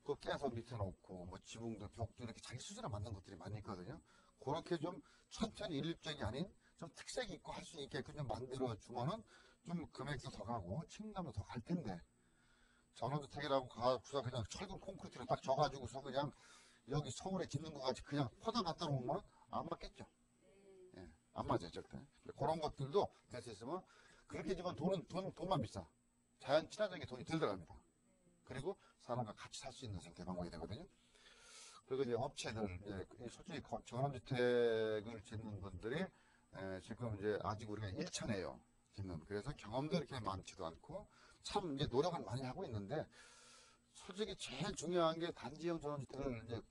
그거 깨서 밑에 놓고 뭐 지붕도 벽도 이렇게 자기 수준에 맞는 것들이 많이 있거든요. 그렇게 좀 천천히 일립적이 아닌 좀 특색 있고 할 수 있게 그냥 만들어 주면은 좀 금액도 더 가고 책임감도 더 갈 텐데 전원주택이라고 가서 그냥 철근 콘크리트를 딱 져가지고서 그냥 여기 서울에 짓는 거 같이 그냥 퍼다 갖다 놓으면 안 맞겠죠. 예, 안 맞아요 절대. 그런 것들도 될 수 있으면 그렇게 지만 돈만 비싸. 자연 친화적인 돈이 덜 들어갑니다. 그리고 사람과 같이 살 수 있는 상태 방법이 되거든요. 그리고 이제 업체들, 솔직히 전원주택을 짓는 분들이 지금 이제 아직 우리가 1차네요. 짓는. 그래서 경험도 이렇게 많지도 않고 참 이제 노력을 많이 하고 있는데 솔직히 제일 중요한 게 단지형 전원주택을 이제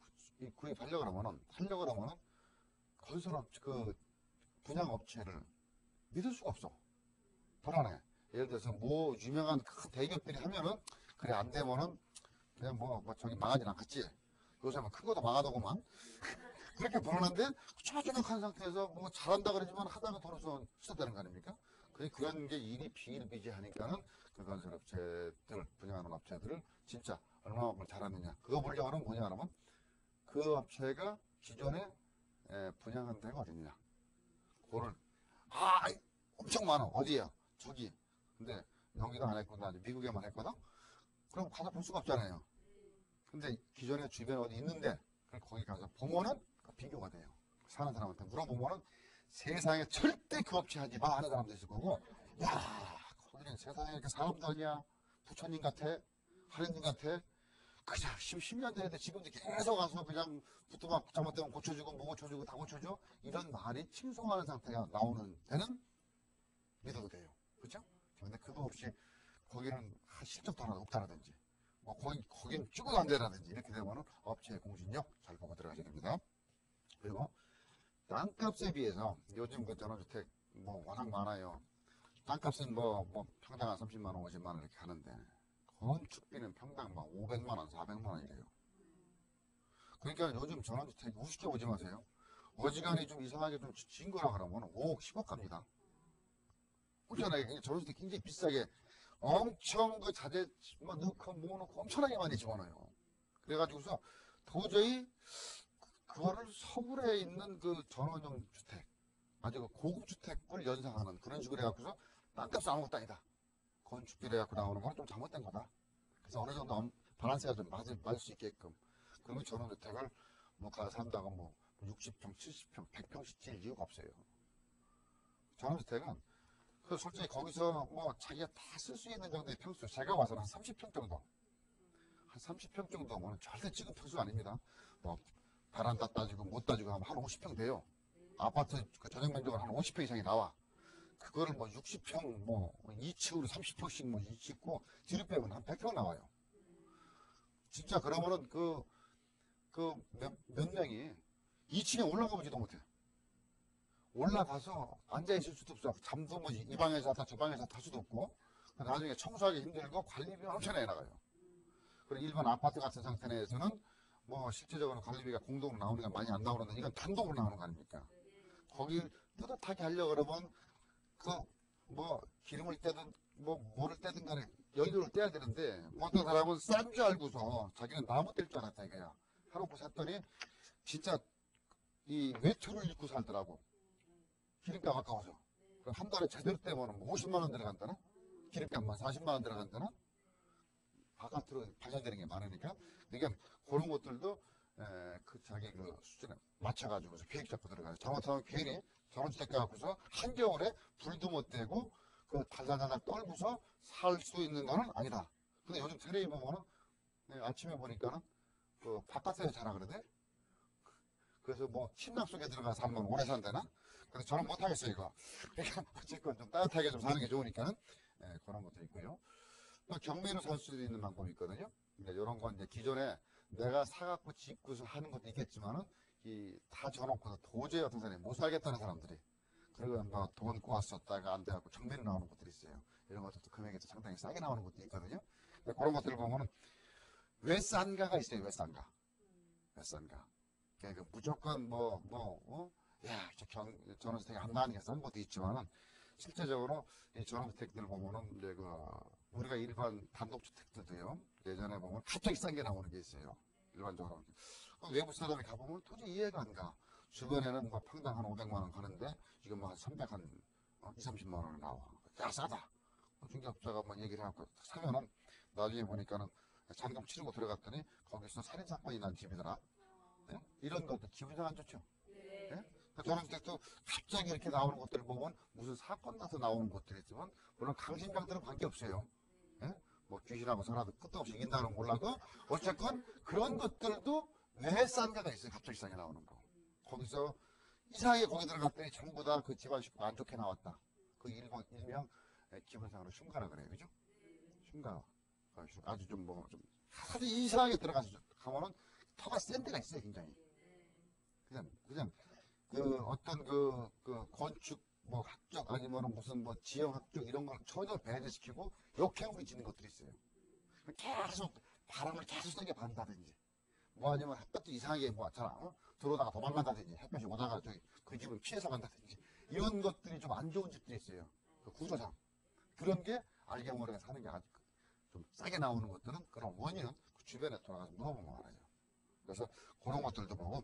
구입하려고 하면은 건설업, 분양업체를 믿을 수가 없어. 불안해. 예를 들어서 뭐 유명한 큰 대기업들이 하면은 그래 안 되면은 그냥 뭐 저기 망하진 않겠지. 요새 큰 거도 망하더구만. 그렇게 불안한데 초조력한 상태에서 뭐 잘한다 그러지만 하다가 돌아서 수습되는 거 아닙니까? 그런 게 일이 비일비재하니까는 그 건설업체들 분양하는 업체들을 진짜 얼마만큼 잘하느냐 그거 보려고 하면 뭐냐 하면 그 업체가 기존에 분양한 데가 어디냐 그거를 엄청 많아. 어디야 저기. 근데 여기가 안 했구나. 미국에만 했거든. 그럼 가서 볼 수가 없잖아요. 근데 기존에 주변에 어디 있는데 거기 가서 보면은 비교가 돼요. 사는 사람한테 물어보면은 세상에 절대 그 업체 하지 마 하는 사람도 있을 거고, 야 거기는 세상에 이렇게 사람도 아니야. 부처님 같아, 하느님 같아. 그냥 10년 전인데 지금도 계속 가서 그냥 부뚜막 잘못되면 고쳐주고 뭐 고쳐주고 다 고쳐줘 이런 말이 칭송하는 상태가 나오는 데는 믿어도 돼요. 그렇죠? 근데 그거 없이 거기는 실적도 하나 없다라든지 뭐 거긴 죽어도 안 되라든지 이렇게 되면은 업체의 공신력 잘 보고 들어가셔야 됩니다. 그리고 땅값에 비해서 요즘 그 전원주택 뭐 워낙 많아요. 땅값은 뭐 평당 한 30만 원, 50만 원 이렇게 하는데 건축비는 평당 막 500만 원, 400만 원 이래요. 그러니까 요즘 전원주택 우습게 보지 마세요. 어지간히 좀 이상하게 좀 진 거라 그러면 5억, 10억 갑니다. 그렇잖아요. 전원주택 굉장히 비싸게 엄청 그 자재 뭐 넣고 뭐 넣고 엄청나게 많이 집어넣어요. 그래가지고서 도저히 그거를 서울에 있는 그 전원형 주택 아주 그 고급 주택을 연상하는 그런 식으로 해갖고서 땅값이 아무것도 아니다. 건축비를 해갖고 나오는 건 좀 잘못된 거다. 그래서 어느 정도 바란스가 좀 맞을 수 있게끔 그러면 전원주택을 뭐 가서 산다고 뭐 60평, 70평, 100평씩 질 이유가 없어요. 전원주택은 그 솔직히 거기서 뭐 자기가 다 쓸 수 있는 정도의 평수 제가 봐서는 한 30평 정도 한 30평 정도면 절대 찍은 평수 아닙니다. 뭐 베란다 따지고 못 따지고 하면 한 50평 돼요. 아파트 그 전용 면적은 한 50평 이상이 나와. 그거를 뭐 60평 뭐 2층으로 30평씩 뭐 짓고 뒤로 빼면 한 100평 나와요. 진짜 그러면은 몇 명이 2층에 올라가 보지도 못해. 올라가서 앉아있을 수도 없어. 잠도 뭐 이 방에서 잤다 저 방에서 잘 수도 없고. 나중에 청소하기 힘들고 관리비 엄청나게 나가요. 그리고 일반 아파트 같은 상태 내에서는 뭐 실제적으로 관리비가 공동으로 나오는 게 많이 안 나오는데 이건 단독으로 나오는 거 아닙니까? 거기 뿌듯하게 하려고 그러면 뭐 기름을 떼든 뭐 뭐를 떼든 간에 연료를 떼야 되는데 뭐 어떤 사람은 싼 줄 알고서 자기는 나무 뗄 줄 알았다 이거야. 하놓고 샀더니 진짜 이 외투를 입고 살더라고. 기름값 아까워서. 그럼 한 달에 제대로 떼면 뭐 50만 원 들어간다나? 기름값만 40만 원 들어간다나? 바깥으로 발전되는 게 많으니까. 그러니까 그런 것들도 자기 수준에 맞춰가지고 계획 잡고 들어가요. 잘못하면 괜히 전원주택 가고서 한겨울에 불도 못 떼고 달달달달 떨고서 살 수 있는 거는 아니다. 근데 요즘 텔레비 보면은 아침에 보니까는 바깥에서 자라 그러대. 그래서 뭐 침낭 속에 들어가서 살면 오래 산다나? 그래서 저는 못하겠어요 이거. 그러니까 어쨌건 좀 따뜻하게 좀 사는 게 좋으니까는 그런 것도 있고요. 또 경매로 살 수도 있는 방법이 있거든요. 이런 건 이제 기존에 내가 사갖고 짓고서 하는 것도 있겠지만은 다 져놓고서 도저히 어떤 사람이 못 살겠다는 사람들이 그리고 뭐 돈 꼬았었다가 안 돼갖고 경매로 나오는 것들이 있어요. 이런 것도 금액이 상당히 싸게 나오는 것도 있거든요. 그런 것들을 보면은 왜 싼가가 있어요. 왜 싼가? 왜 싼가? 그러니까 무조건 야, 전원주택이 안 나가는 게 싼 것도 있지만은 실제적으로 이 전원주택들 보면은 이제 우리가 일반 단독주택들도요. 예전에 보면 갑자기 싼 게 나오는 게 있어요. 일반적으로. 외부 사람이 가보면 도저히 이해가 안 가. 주변에는 뭐 평당 한 500만 원 가는데 지금 뭐 한 300, 한 2, 30만 원 나와. 야, 싸다. 중개업자가 뭐 얘기를 하고 사면은 나중에 보니까는 잔금 치르고 들어갔더니 거기서 살인사건이 난 집이더라. 네? 이런 것도 기분이 안 좋죠. 네? 전원주택도 갑자기 이렇게 나오는 것들을 보면 무슨 사건 나서 나오는 것들이 있지만 물론 강심장들은 관계없어요. 네? 뭐 귀신하고 살아도 끝도 없이 이긴다는 건 몰라도 어쨌건 그런 것들도 왜 싼가가 있어요. 갑자기 싸게 나오는 거. 거기서 이상하게 거기 들어갔더니 전부 다 그 집안 식구가 안 좋게 나왔다. 그 일명 기본상으로 흉가라 그래요. 그죠? 흉가. 아주 좀 아주 이상하게 들어가서 가면은 터가 센 데가 있어요. 굉장히. 그냥 어떤 건축 뭐 학적 아니면 무슨 뭐 지형 학적 이런 걸 전혀 배제시키고 역행으로 짓는 것들이 있어요. 계속 바람을 계속 세게 받는다든지 뭐 아니면 햇볕도 이상하게 들어오다가 도망간다든지 햇볕이 오다가 그 집을 피해서 간다든지 이런 것들이 좀 안 좋은 집들이 있어요. 구조상 그런 게 알게 모르게 사는 게 아주 좀 싸게 나오는 것들은 그런 원인은 그 주변에 돌아가서 물어보면 알아요. 그래서 그런 것들도 보고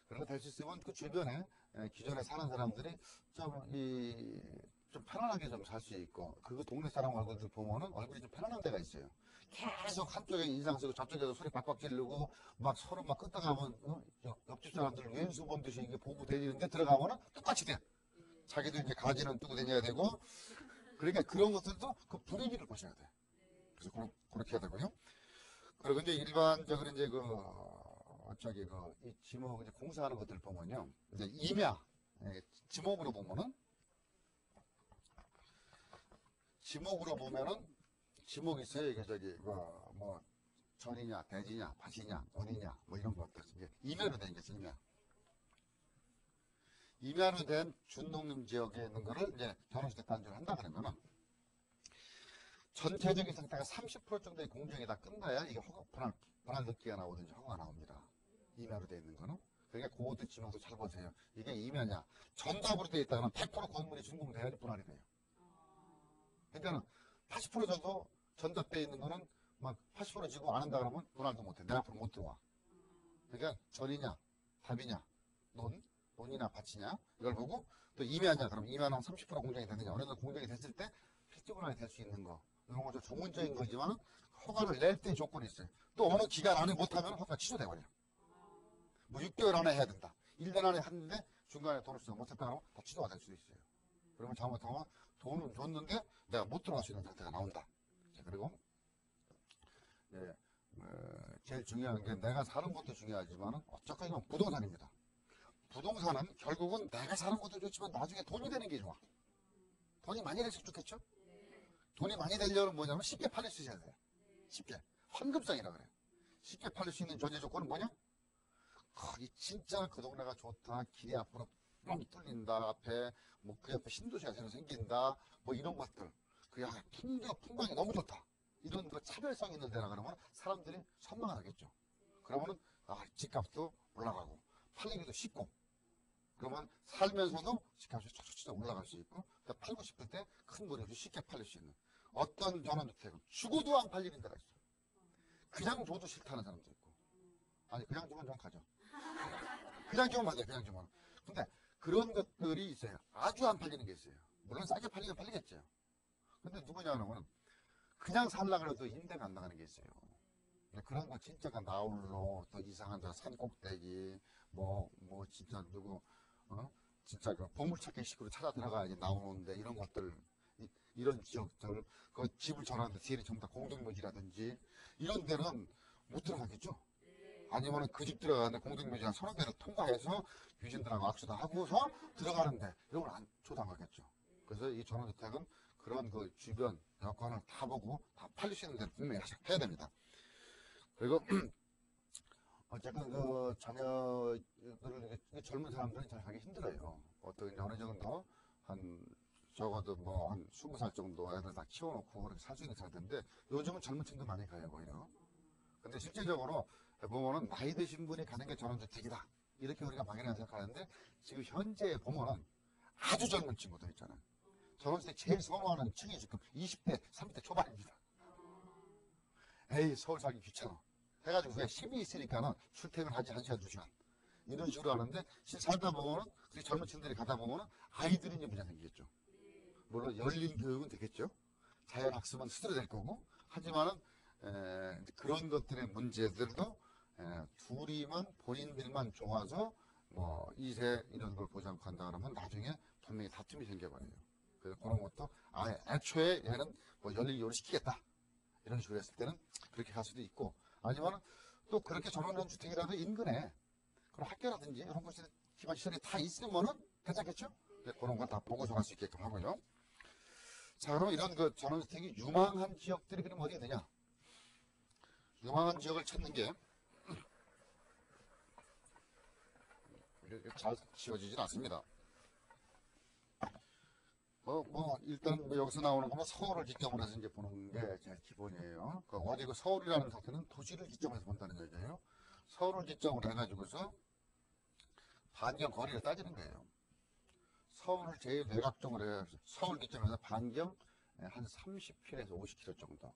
그렇게 될 수 있으면 그 주변에 기존에 사는 사람들이 좀 편안하게 좀 살 수 있고 그 동네 사람 얼굴들 보면은 얼굴이 좀 편안한 데가 있어요. 계속 한쪽에 인상 쓰고 저쪽에서 소리 빡빡 지르고 막 서로 막 끄떡하면 옆집 사람들 왼수 본듯이 이게 보고 다니는데 들어가면은 똑같이 돼. 자기도 이제 가지는 뜨고 다녀야 되고 그러니까 그런 것들도 그 분위기를 보셔야 돼. 그래서 그렇게 해야 되고요. 그리고 이제 일반적으로 이제 이 지목 이제 공사하는 것들 보면요. 이제 임야, 지목으로 보면은, 지목이 있어요. 이게 전이냐, 대지냐, 밭이냐, 논이냐, 뭐 이런 것들. 이게 임야로 된 거죠, 임야. 임야로 된 준농림 지역에 있는 거를 이제 전원주택 단지를 한다 그러면은, 전체적인 상태가 30% 정도의 공정이 다 끝나야 이게 분할 등기가 나오든지 허가가 나옵니다. 임야로 되어 있는 거는. 그러니까 그것도 지목도 잘 보세요. 이게 임야냐. 전답으로 되어 있다면 100% 건물이 준공돼야지 분할이 돼요. 그러니까 80% 정도 전답되어 있는 거는 막 80% 지고 안 한다 그러면 분할도 못해. 내 앞으로 못 들어와. 그러니까 전이냐, 답이냐, 논이나 밭이냐 이걸 보고 또 임야냐. 그럼 임야는 30% 공정이 되느냐. 어느 정도 공정이 됐을 때 필지분할이 될 수 있는 거. 이런 것도 전문적인 거지만 허가를 낼 때 조건이 있어요. 또 어느 기간 안에 못하면 허가 취소돼버려요. 뭐 6개월 안에 해야 된다. 1년 안에 했는데 중간에 돈을 쓰지 못했다 하면 다 취소가 될 수도 있어요. 그러면 잘못하면 돈은 줬는데 내가 못 들어갈 수 있는 상태가 나온다. 자, 그리고 제일 중요한 게 내가 사는 것도 중요하지만 어쨌건 이건 부동산입니다. 부동산은 결국은 내가 사는 것도 좋지만 나중에 돈이 되는 게 좋아. 돈이 많이 될수록 좋겠죠? 돈이 많이 되려면 뭐냐면 쉽게 팔릴 수 있어야 돼요. 쉽게. 황금상이라 그래요. 쉽게 팔릴 수 있는 전제 조건은 뭐냐? 거기 진짜 그 동네가 좋다. 길이 앞으로 뻥 뚫린다. 앞에 뭐 그 옆에 신도시가 새로 생긴다. 뭐 이런 것들. 그야 풍경이 너무 좋다. 이런 그 차별성 있는 데라 그러면 사람들이 선망을 하겠죠. 그러면은 집값도 올라가고 팔리기도 쉽고, 그러면 살면서도 집값이 촉촉 올라갈 수 있고, 팔고 싶을 때 큰 무리 없이 쉽게 팔릴 수 있는 어떤 전원주택은 죽어도 안 팔리는 데가 있어요. 그냥 줘도 싫다는 사람도 있고. 아니 그냥 주면 좀 가죠. 그냥 주면 맞아요. 그냥 주면. 근데 그런 것들이 있어요. 아주 안 팔리는 게 있어요. 물론 싸게 팔리면 팔리겠죠. 근데 누구냐면 그냥 살려고 해도 임대가 안 나가는 게 있어요. 그런 거 진짜가 나홀로 또 이상한 데 산 꼭대기 뭐 진짜 누구 진짜 그 보물찾기 식으로 찾아 들어가야지 나오는데, 이런 것들 이런 지역들 그 집을 전하는데 뒤에는 전부 다 공동묘지라든지 이런 데는 못 들어가겠죠. 아니면 그 집 들어가는데 공동묘지 한 서너 개를 통과해서 귀신들하고 악수도 하고서 들어가는데 이런 걸 안 초당하겠죠. 그래서 이 전원주택은 그런 그 주변 여건을 다 보고 다 팔릴 수 있는 데를 분명히 해야 됩니다. 그리고 어쨌든 그 자녀들, 젊은 사람들은 잘 가기 힘들어요. 어떤 어느 정도 한 적어도 뭐 한 20살 정도 애들 다 키워놓고 그렇게 살 수 있는 상태인데, 요즘은 젊은 층도 많이 가요 오히려. 근데 실제적으로 보면은 나이 드신 분이 가는 게 전원주택이다 이렇게 우리가 막연하게 생각하는데, 지금 현재 보면은 아주 젊은 친구들 있잖아요. 전원주택 제일 선호하는 층이 지금 20대 30대 초반입니다. 에이 서울 살기 귀찮아 해가지고 그냥 힘이 있으니까는 출퇴근하지 1시간 2시간 이런 식으로 하는데, 살다 보면은 그 젊은 층들이 가다 보면은 아이들이 이제 문제 생기겠죠. 물론 열린 교육은 되겠죠. 자율학습은 스스로 될 거고, 하지만은 그런 것들의 문제들도 둘이만 본인들만 좋아서 뭐 2세 이런 걸 보지 않고 한다 그러면 나중에 분명히 다툼이 생겨버려요. 그래서 그런 것도 애초에 얘는 뭐 열린 교육을 시키겠다 이런 식으로 했을 때는 그렇게 갈 수도 있고, 아니면 또 그렇게 전원주택 주택이라도 인근에 그런 학교라든지 이런 것이 기반 시설이 다 있으면은 괜찮겠죠? 그런 거 다 보고서 갈 수 있게끔 하고요. 자, 그럼 이런 그 전원주택이 유망한 지역들이 그럼 어디 있느냐? 유망한 지역을 찾는 게 잘 지어지질 않습니다. 일단 여기서 나오는 거는 서울을 기점으로 해서 이제 보는 게 제일 기본이에요. 어디 그 서울이라는 상태는 도시를 기점으로 본다는 얘기예요. 서울을 기점으로 해가지고서 반경 거리를 따지는 거예요. 서울을 제일 외곽적으로 해서 서울 기점에서 반경 한 30km에서 50km 정도.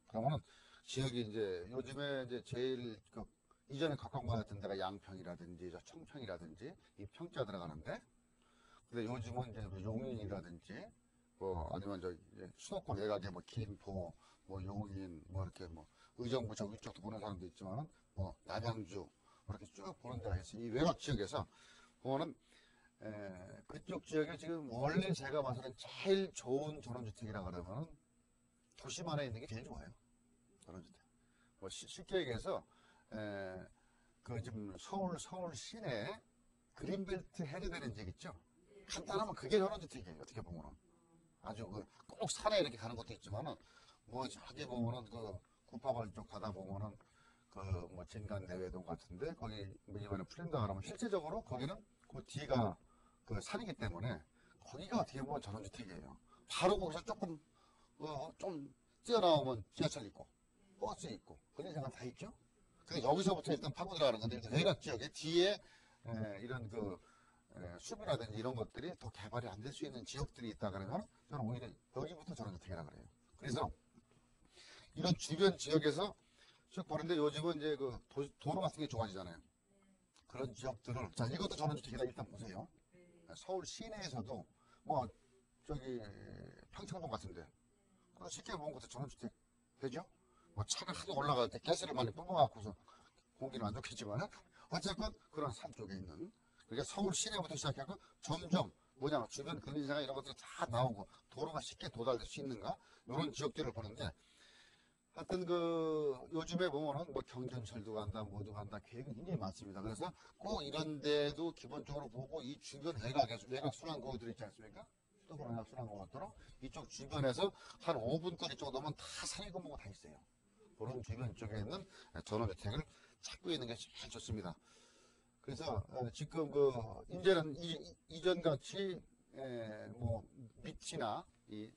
그러면은 지역이 이제 요즘에 이제 제일 이전에 가까운 것 같은 데가 양평이라든지 저 청평이라든지 이 평자 들어가는데, 근데 요즘은 이제 용인이라든지 뭐 아니면 저 수도권 외곽에 뭐 김포 뭐 용인 뭐 이렇게 뭐 의정부 저 위쪽도 보는 사람도 있지만은 뭐 남양주 이렇게 쭉 보는 데가 있어요. 이 외곽 지역에서 보면은 그쪽 지역에 지금 원래 제가 봐서는 제일 좋은 전원주택이라 그러면은 도심 안에 있는 게 제일 좋아요. 전원주택. 뭐 쉽게 얘기해서 그 지금 서울 시내 그린벨트 해제되는 지역 있죠. 간단하면 그게 전원주택이에요. 어떻게 보면은 아주 꼭 산에 이렇게 가는 것도 있지만은 뭐 저기 보면은 그 구파발 쪽 가다 보면은 그 뭐 진간 내외동 같은데 거기 뭐 이번에 풀린다 그러면 실제적으로 거기는 그 뒤가 그 산이기 때문에 거기가 어떻게 보면 전원주택이에요. 바로 거기서 조금 좀 뛰어나오면 지하철 있고 버스 있고 그런 생각 다 있죠. 근데 여기서부터 일단 파고 들어가는 건데, 외곽 지역에 뒤에 이런 그 수비라든지 이런 것들이 더 개발이 안 될 수 있는 지역들이 있다 그러면 저는 오히려 여기부터 전원주택이라 그래요. 그래서 이런 주변 지역에서 쭉 보는데 요즘은 이제 그 도로 같은 게 좋아지잖아요. 그런 지역들을, 자 이것도 전원주택이다 일단 보세요. 서울 시내에서도 뭐 저기 평창동 같은데 쉽게 보는 것도 전원주택 되죠. 뭐 차가 하도 올라갈 때 가스를 많이 뿜어갖고서 공기는 안 좋겠지만 어쨌건 그런 산 쪽에 있는, 그러니까 서울 시내부터 시작해서 점점 뭐냐 주변 근린생활 이런 것들이 다 나오고 도로가 쉽게 도달될 수 있는가 이런 지역들을 보는데, 하여튼 그 요즘에 보면은 뭐 경전철도 간다 뭐도 간다 계획이 굉장히 많습니다. 그래서 꼭 이런 데도 기본적으로 보고 이 주변 외곽 순환고들 있지 않습니까? 수도권 외곽 순환고도로 이쪽 주변에서 한 5분 거리 정도면 다 산이건물가 다 있어요. 그런 주변 쪽에 있는 전원주택을 찾고 있는 게 제일 좋습니다. 그래서 지금 이제는 이전 같이 뭐 밑이나 이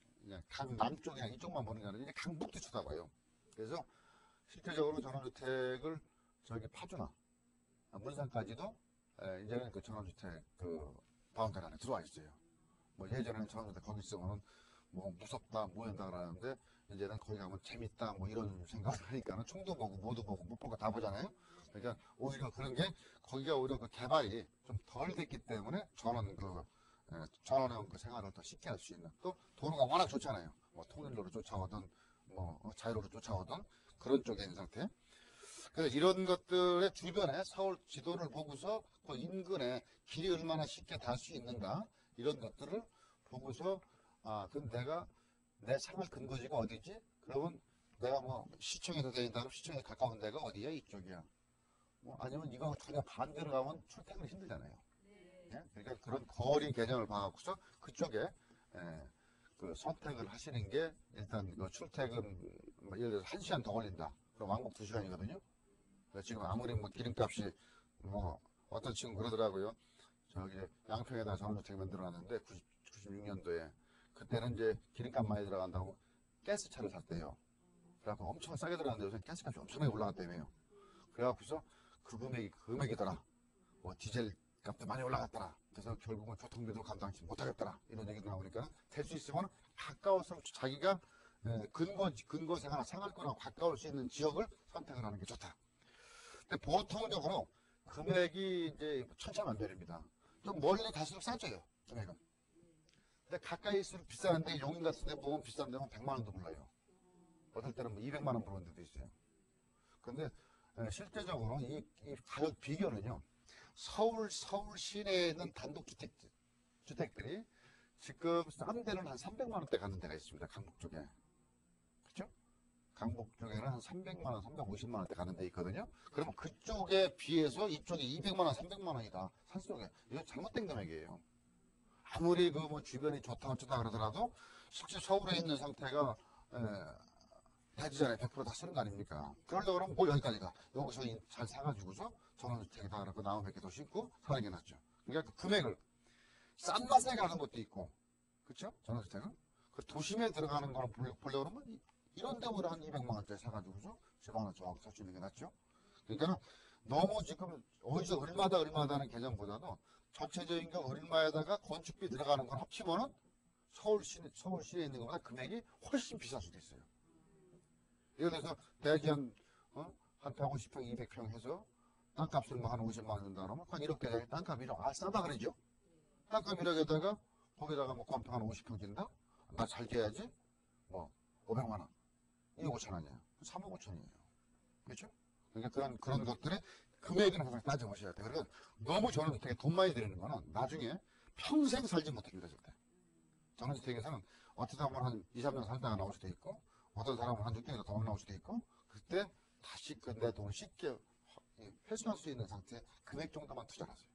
강 남쪽이나 이쪽만 보는 게 아니라 이제 강북도 쳐다봐요. 그래서 실질적으로 전원주택을 저기 파주나 문산까지도 이제는 그 전원주택 그 바운더리 안에 들어와 있어요. 뭐 예전에는 전원주택 거기 있으면은 뭐 무섭다 뭐한다 그러는데 이제는 거기 가면 재밌다 뭐 이런 생각을 하니까는 총도 보고 뭐도 보고 못 보고 다 보잖아요. 그러니까 오히려 그런 게 거기가 오히려 그 개발이 좀 덜 됐기 때문에 전원의 그 생활을 더 쉽게 할 수 있는, 또 도로가 워낙 좋잖아요. 뭐 통일로로 쫓아오든 뭐 자유로로 쫓아오든 그런 쪽에 있는 상태. 그래서 이런 것들의 주변에 서울 지도를 보고서 그 인근에 길이 얼마나 쉽게 닿을 수 있는가 이런 것들을 보고서 그럼 내가 내 생활 근거지가 어디지? 그러면 내가 뭐 시청에서 다닌다면 시청에 가까운 데가 어디야? 이쪽이야. 뭐 아니면 이거 전혀 반대로 가면 출퇴근이 힘들잖아요. 예? 그러니까 그런 거리 개념을 봐갖고서 그쪽에 그 선택을 하시는 게 일단 그 출퇴근 뭐 예를 들어서 1시간 더 걸린다. 그럼 왕복 2시간이거든요. 지금 아무리 뭐 기름값이 뭐 어떤 친구 그러더라고요. 저기 양평에다 전원주택 만들어놨는데 96년도에 그때는 이제 기름값 많이 들어간다고 가스차를 샀대요. 그래갖고 엄청 싸게 들어갔는데 요새 가스값이 엄청나게 올라갔다며요. 그래갖고서 그 금액이더라. 뭐 디젤 값도 많이 올라갔더라. 그래서 결국은 교통비도 감당치 못하겠더라. 이런 얘기도 나오니까 될 수 있으면 가까워서 자기가 근거 생활권하고 가까울 수 있는 지역을 선택을 하는 게 좋다. 근데 보통적으로 금액이 이제 천차만별입니다. 좀 멀리 갈수록 싸져요, 금액은. 근데 가까이 있을수록 비싸는데 용인 같은 데 보면 비싼 데는 100만 원도 불러요. 어떨 때는 뭐 200만 원 부르는 데도 있어요. 근데 실제적으로 이 가격 비교는요, 서울 시내에 있는 주택들이 지금 싼 데는 한 300만 원대 가는 데가 있습니다. 강북 쪽에. 그렇죠? 강북 쪽에는 한 300만 원, 350만 원대 가는 데 있거든요. 그러면 그쪽에 비해서 이쪽에 200만 원, 300만 원이다. 산속에. 이거 잘못된 금액이에요. 아무리 그 뭐 주변이 좋다 어쩌다 그러더라도 실제 서울에 있는 상태가 대지전에 100%다 쓰는 거 아닙니까? 그러려고 그러면 뭘 여기까지 가. 여기서 잘 사가지고서 전원주택에다 그렇고 나무 100개 더 심고 사는 게 낫죠. 그러니까 그 금액을 싼 맛에 가는 것도 있고, 그렇죠? 전원주택은 그 도심에 들어가는 거는 보려고 그러면 이런 데보다 한 200만 원짜리 사가지고서 집 하나 좋아하고 살 수 있는 게 낫죠. 그러니까 너무 지금 어디서 얼마다는 개념보다도 전체적인 거 얼마에다가 건축비 들어가는 걸 합치면은 서울시에 있는 것보다 금액이 훨씬 비쌀 수도 있어요. 예를 들어서 대지 한 150평, 200평 해서 땅값을 뭐 한 50만 원 든다 그러면 한 1억 대장에 땅값 1억. 싸다 그러죠. 땅값 1억에다가 거기다가 뭐 건평 한 50평 진다? 나 잘 지어야지 뭐 500만 원. 2억 5천 원이에요. 3억 5천이에요. 그렇죠? 그러니까 그런 것들의 금액은 항상 따져보셔야 돼요. 그러니까 너무 전원주택에 돈 많이 들이는 거는 나중에 평생 살지 못합니다. 절대. 전원주택에서는 어떻게 보면 한 2, 3년 살다가 나올 수도 있고, 어떤 사람은 한 6개월 더 나올 수도 있고, 그때 다시 내 돈을 쉽게 회수할 수 있는 상태 금액 정도만 투자를 하세요.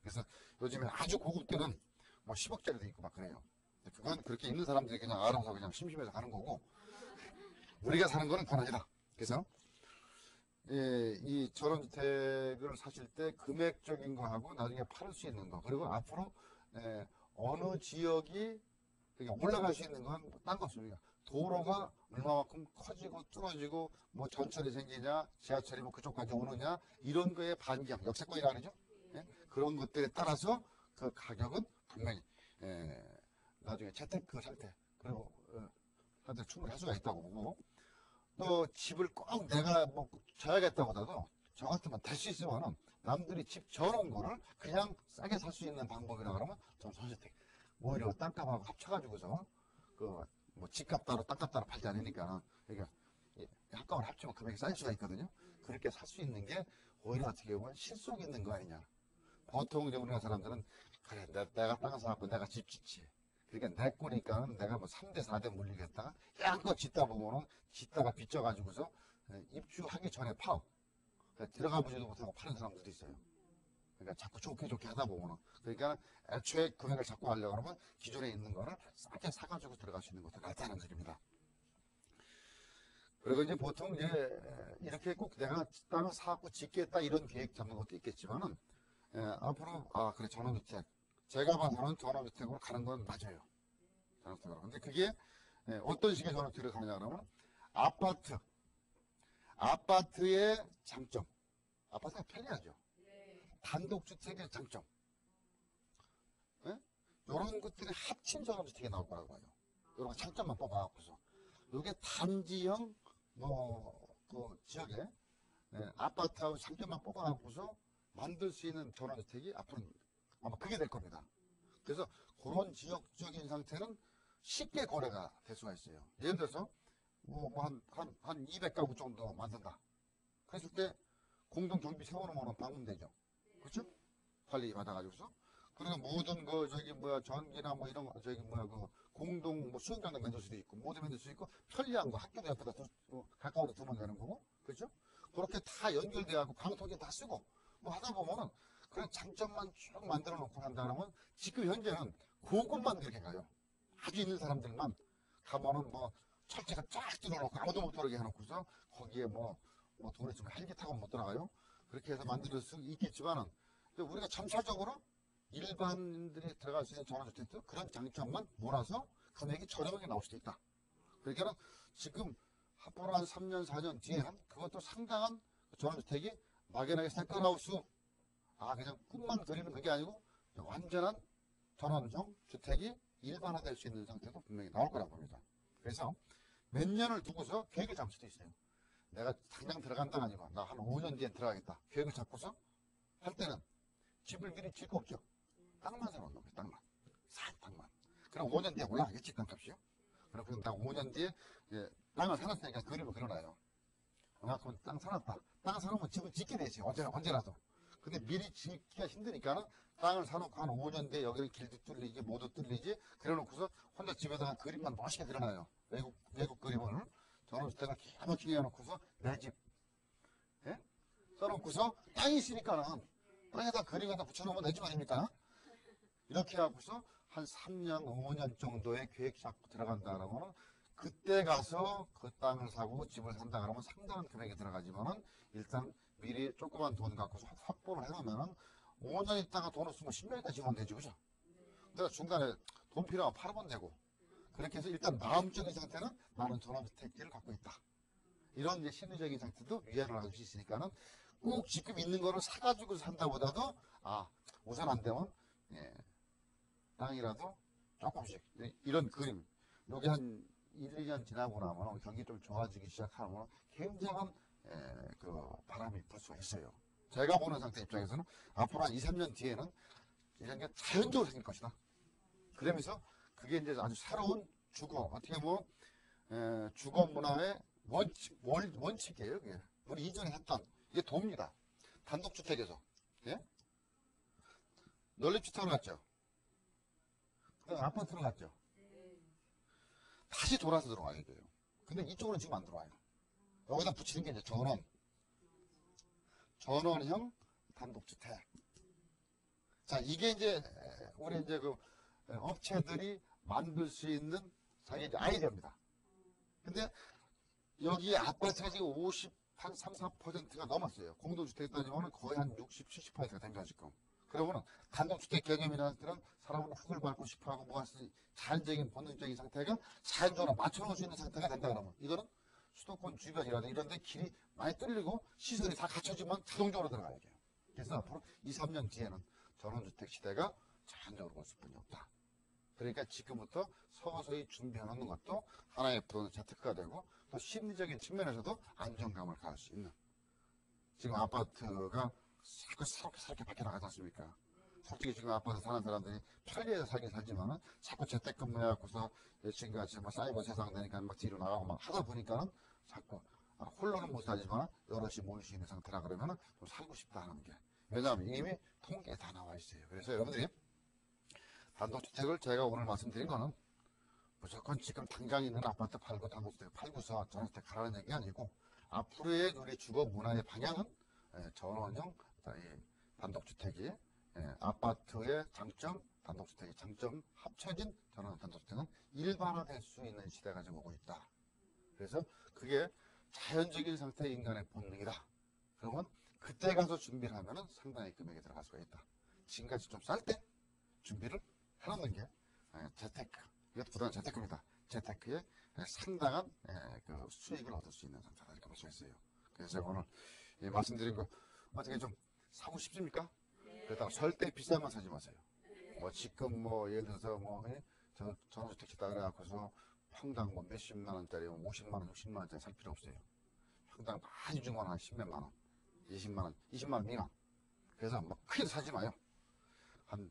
그래서 요즘에 아주 고급들은 뭐 10억짜리도 있고 막 그래요. 그건 그렇게 있는 사람들이 그냥 알아서 그냥 심심해서 가는 거고, 우리가 사는 거는 그건 아니다. 그래서 이 전원주택을 사실 때 금액적인 거하고 나중에 팔을 수 있는 거, 그리고 앞으로 어느 지역이 올라갈 수 있는 건 딴 거 없습니다. 도로가 얼마만큼 커지고 뚫어지고 뭐 전철이 생기냐, 지하철이 뭐 그쪽까지 오느냐, 이런 거에 반경, 역세권이라 그러죠. 그런 것들에 따라서 그 가격은 분명히 나중에 재테크 상태, 그리고 한테 충분히 할 수가 있다고 보고, 또 집을 꼭 내가 뭐 져야겠다보다도 저 같으면 될 수 있으면은 남들이 집 져놓은 거를 그냥 싸게 살 수 있는 방법이라 그러면 전 전주택 오히려 땅값하고 합쳐가지고서 그 뭐 집값 따로 땅값 따로 팔지 않으니까 그러니까 한꺼번에 합치면 금액이 쌓일 수가 있거든요. 그렇게 살 수 있는 게 오히려 어떻게 보면 실속 있는 거 아니냐. 보통 이제 우리나라 사람들은 그래 내가 땅을 사갖고 내가 집 짓지. 그러니까 내 거니까 내가 뭐 3대 4대 물리겠다. 양껏 짓다 보면은 짓다가 빚져가지고서 입주하기 전에 파업. 들어가 보지도 못하고 파는 사람들도 있어요. 그러니까 자꾸 좋게 하다 보면은. 그러니까 애초에 금액을 잡고 하려고 하면 기존에 있는 거를 싸게 사가지고 들어갈 수 있는 것도 낫다는 소리입니다. 그리고 이제 보통 이제 이렇게 꼭 내가 땅을 사고 짓겠다 이런 계획 잡는 것도 있겠지만은, 앞으로, 그래, 전원주택. 제가 봐서는 전원주택으로 가는 건 맞아요. 전원주택으로. 근데 그게, 어떤 식의 전원주택을 가느냐 그러면, 아파트의 장점. 아파트가 편리하죠. 단독주택의 장점. 이런 것들이 합친 전원주택이 나올 거라고 봐요. 이런 장점만 뽑아갖고서. 이게 단지형, 그 지역에, 아파트하고 장점만 뽑아갖고서 만들 수 있는 전원주택이 앞으로는 아마 그게 될 겁니다. 그래서 그런 지역적인 상태는 쉽게 거래가 될 수가 있어요. 예를 들어서, 한 200가구 정도 만든다. 그랬을 때 공동 경비 세워놓으면 방문되죠. 그렇죠? 관리 받아가지고서. 그리고 모든 전기나 이런 거, 공동 수영장도 만들 수도 있고, 모두 만들 수 있고, 편리한 거, 학교도 옆에다 가까워서 두면 되는 거고, 그렇죠? 그렇게 다 연결돼가지고, 강통계 다 쓰고, 하다 보면은, 그런 장점만 쭉 만들어 놓고 한다 그러면, 지금 현재는 그것만 그렇게 가요. 아주 있는 사람들만 가면은 철제가 쫙 뚫어놓고, 아무도 못 들어오게 해놓고서, 거기에 돈을 좀 헬기 타고 못 들어가요. 그렇게 해서 만들 수 있겠지만은, 우리가 점차적으로 일반인들이 들어갈 수 있는 전원주택도 그런 장점만 몰아서 금액이 저렴하게 나올 수도 있다. 그러니까 지금 앞으로 한 3년, 4년 뒤에 그것도 상당한 전원주택이 막연하게 색깔하우스, 그냥 꿈만 그리는 그게 아니고 완전한 전원형 주택이 일반화될 수 있는 상태도 분명히 나올 거라고 봅니다. 그래서 몇 년을 두고서 계획을 잡을 수도 있어요. 내가 당장 들어간다 아니고 나 한 5년 뒤에 들어가겠다. 계획을 잡고서 할 때는 집을 미리 질 거 없죠. 땅만 사놓는 거예요. 땅만. 산 땅만. 그럼 5년 뒤에 올라가겠지, 땅값이요. 그럼 딱 5년 뒤에 땅을 사놨으니까 그림을 그려놔요. 그만큼 땅 사놨다. 땅 사놓으면 집을 짓게 되지. 언제라도. 근데 미리 짓기가 힘드니까는 땅을 사놓고 한 5년 뒤에 여기를 길도 뚫리지, 모두 뚫리지. 그래놓고서 혼자 집에다가 그림만 멋있게 그려놔요. 외국 그림을. 전원주택을 기가 막히게 해놓고서 내 집. 예? 써놓고서 땅이 있으니까는 땅에다 그림 갖다 붙여놓으면 내 집 아닙니까? 이렇게 하고서 한 3년, 5년 정도의 계획 잡고 들어간다 그러면은 그때 가서 그 땅을 사고 집을 산다 그러면 상당한 금액이 들어가지만은 일단 미리 조그만 돈 갖고서 확보를 해놓으면은 5년 있다가 돈을 쓰면 10년이다 지면 되지, 그죠? 내가 중간에 돈 필요하면 팔아면 되고 그렇게 해서 일단 마음적인 상태는 나는 전원주택지를 갖고 있다. 이런 이제 심리적인 상태도 위안을 할 수 있으니까는 꼭 지금 있는 거를 사가지고 산다보다도 우선 안 되면 땅이라도 조금씩 이런 그림 여기 한 1, 2년 지나고 나면 경기 좀 좋아지기 시작하면 굉장한 그 바람이 불 수가 있어요. 제가 보는 상태 입장에서는 앞으로 한 2, 3년 뒤에는 이런 게 자연적으로 생길 것이다. 그러면서 그게 이제 아주 새로운 주거, 어떻게 보면 주거 문화의 원칙이에요. 그게. 우리 이전에 했던 이게 돕니다. 단독주택에서 연립주택으로 갔죠. 그다음 아파트로 갔죠. 다시 돌아서 들어와야 돼요. 근데 이쪽으로는 지금 안 들어와요. 여기다 붙이는 게 이제 전원형 단독주택. 자, 이게 이제 우리 이제 그 업체들이 만들 수 있는 자기 이제 아이디어입니다. 근데 여기 아파트가 지금 3, 4%가 넘었어요. 공동주택 따지면 거의 한 60, 70%가 됩니다, 지금. 그러면 단독주택 개념이라는 것들은 사람은 흙을 밟고 싶어하고 자연적인 본능적인 상태가 자연적으로 맞춰놓을 수 있는 상태가 된다 그러면 이거는 수도권 주변이라든지 이런 데 길이 많이 뚫리고 시설이 다 갖춰지면 자동적으로 들어가야 돼요. 그래서 앞으로 2, 3년 뒤에는 전원주택 시대가 자연적으로 올 수뿐이 없다. 그러니까 지금부터 서서히 준비해놓는 것도 하나의 재테크가 되고 또 심리적인 측면에서도 안정감을 가질 수 있는 지금 아파트가 새롭게 바뀌어나가지 않습니까? 솔직히 지금 아파트 사는 사람들이 편리해서 살긴 살지만은 자꾸 재택근무 해갖고서 지금같이 사이버 세상 되니까 뒤로 나가고 하다 보니까는 자꾸 홀로는 못 살지만 여럿이 모일 수 있는 상태라 그러면은 좀 살고 싶다 하는 게 왜냐하면 이미 통계에 다 나와 있어요. 그래서 여러분들이 단독주택을 제가 오늘 말씀드린 거는 무조건 지금 당장 있는 아파트 팔고 단독주택 팔고서 전원주택 가라는 얘기 아니고 앞으로의 우리 주거 문화의 방향은 전원형 단독주택이 아파트의 장점, 단독주택의 장점 합쳐진 전원 단독주택은 일반화될 수 있는 시대가 지금 오고 있다. 그래서 그게 자연적인 상태의 인간의 본능이다. 그러면 그때 가서 준비를 하면은 상당히 금액이 들어갈 수가 있다. 지금까지 좀 쌀 때 준비를 해놓는 게 재테크. 이것도 부담 재테크입니다. 재테크에 상당한 그 수익을 얻을 수 있는 상태다. 이렇게 볼 수 있어요. 그래서 제가 오늘 말씀드린 거 어떻게 좀 사고 싶습니까? 그렇다고 절대 비싼 건 사지 마세요. 뭐 지금 뭐 예를 들어서 뭐 전원주택 짓다 그래갖고서 평당 뭐 몇십만 원짜리, 50만 원, 60만 원짜리 살 필요 없어요. 평당 많이 준 건 한 10몇만 원, 20만 원, 20만 원 미만. 그래서 뭐 크게 사지 마요. 한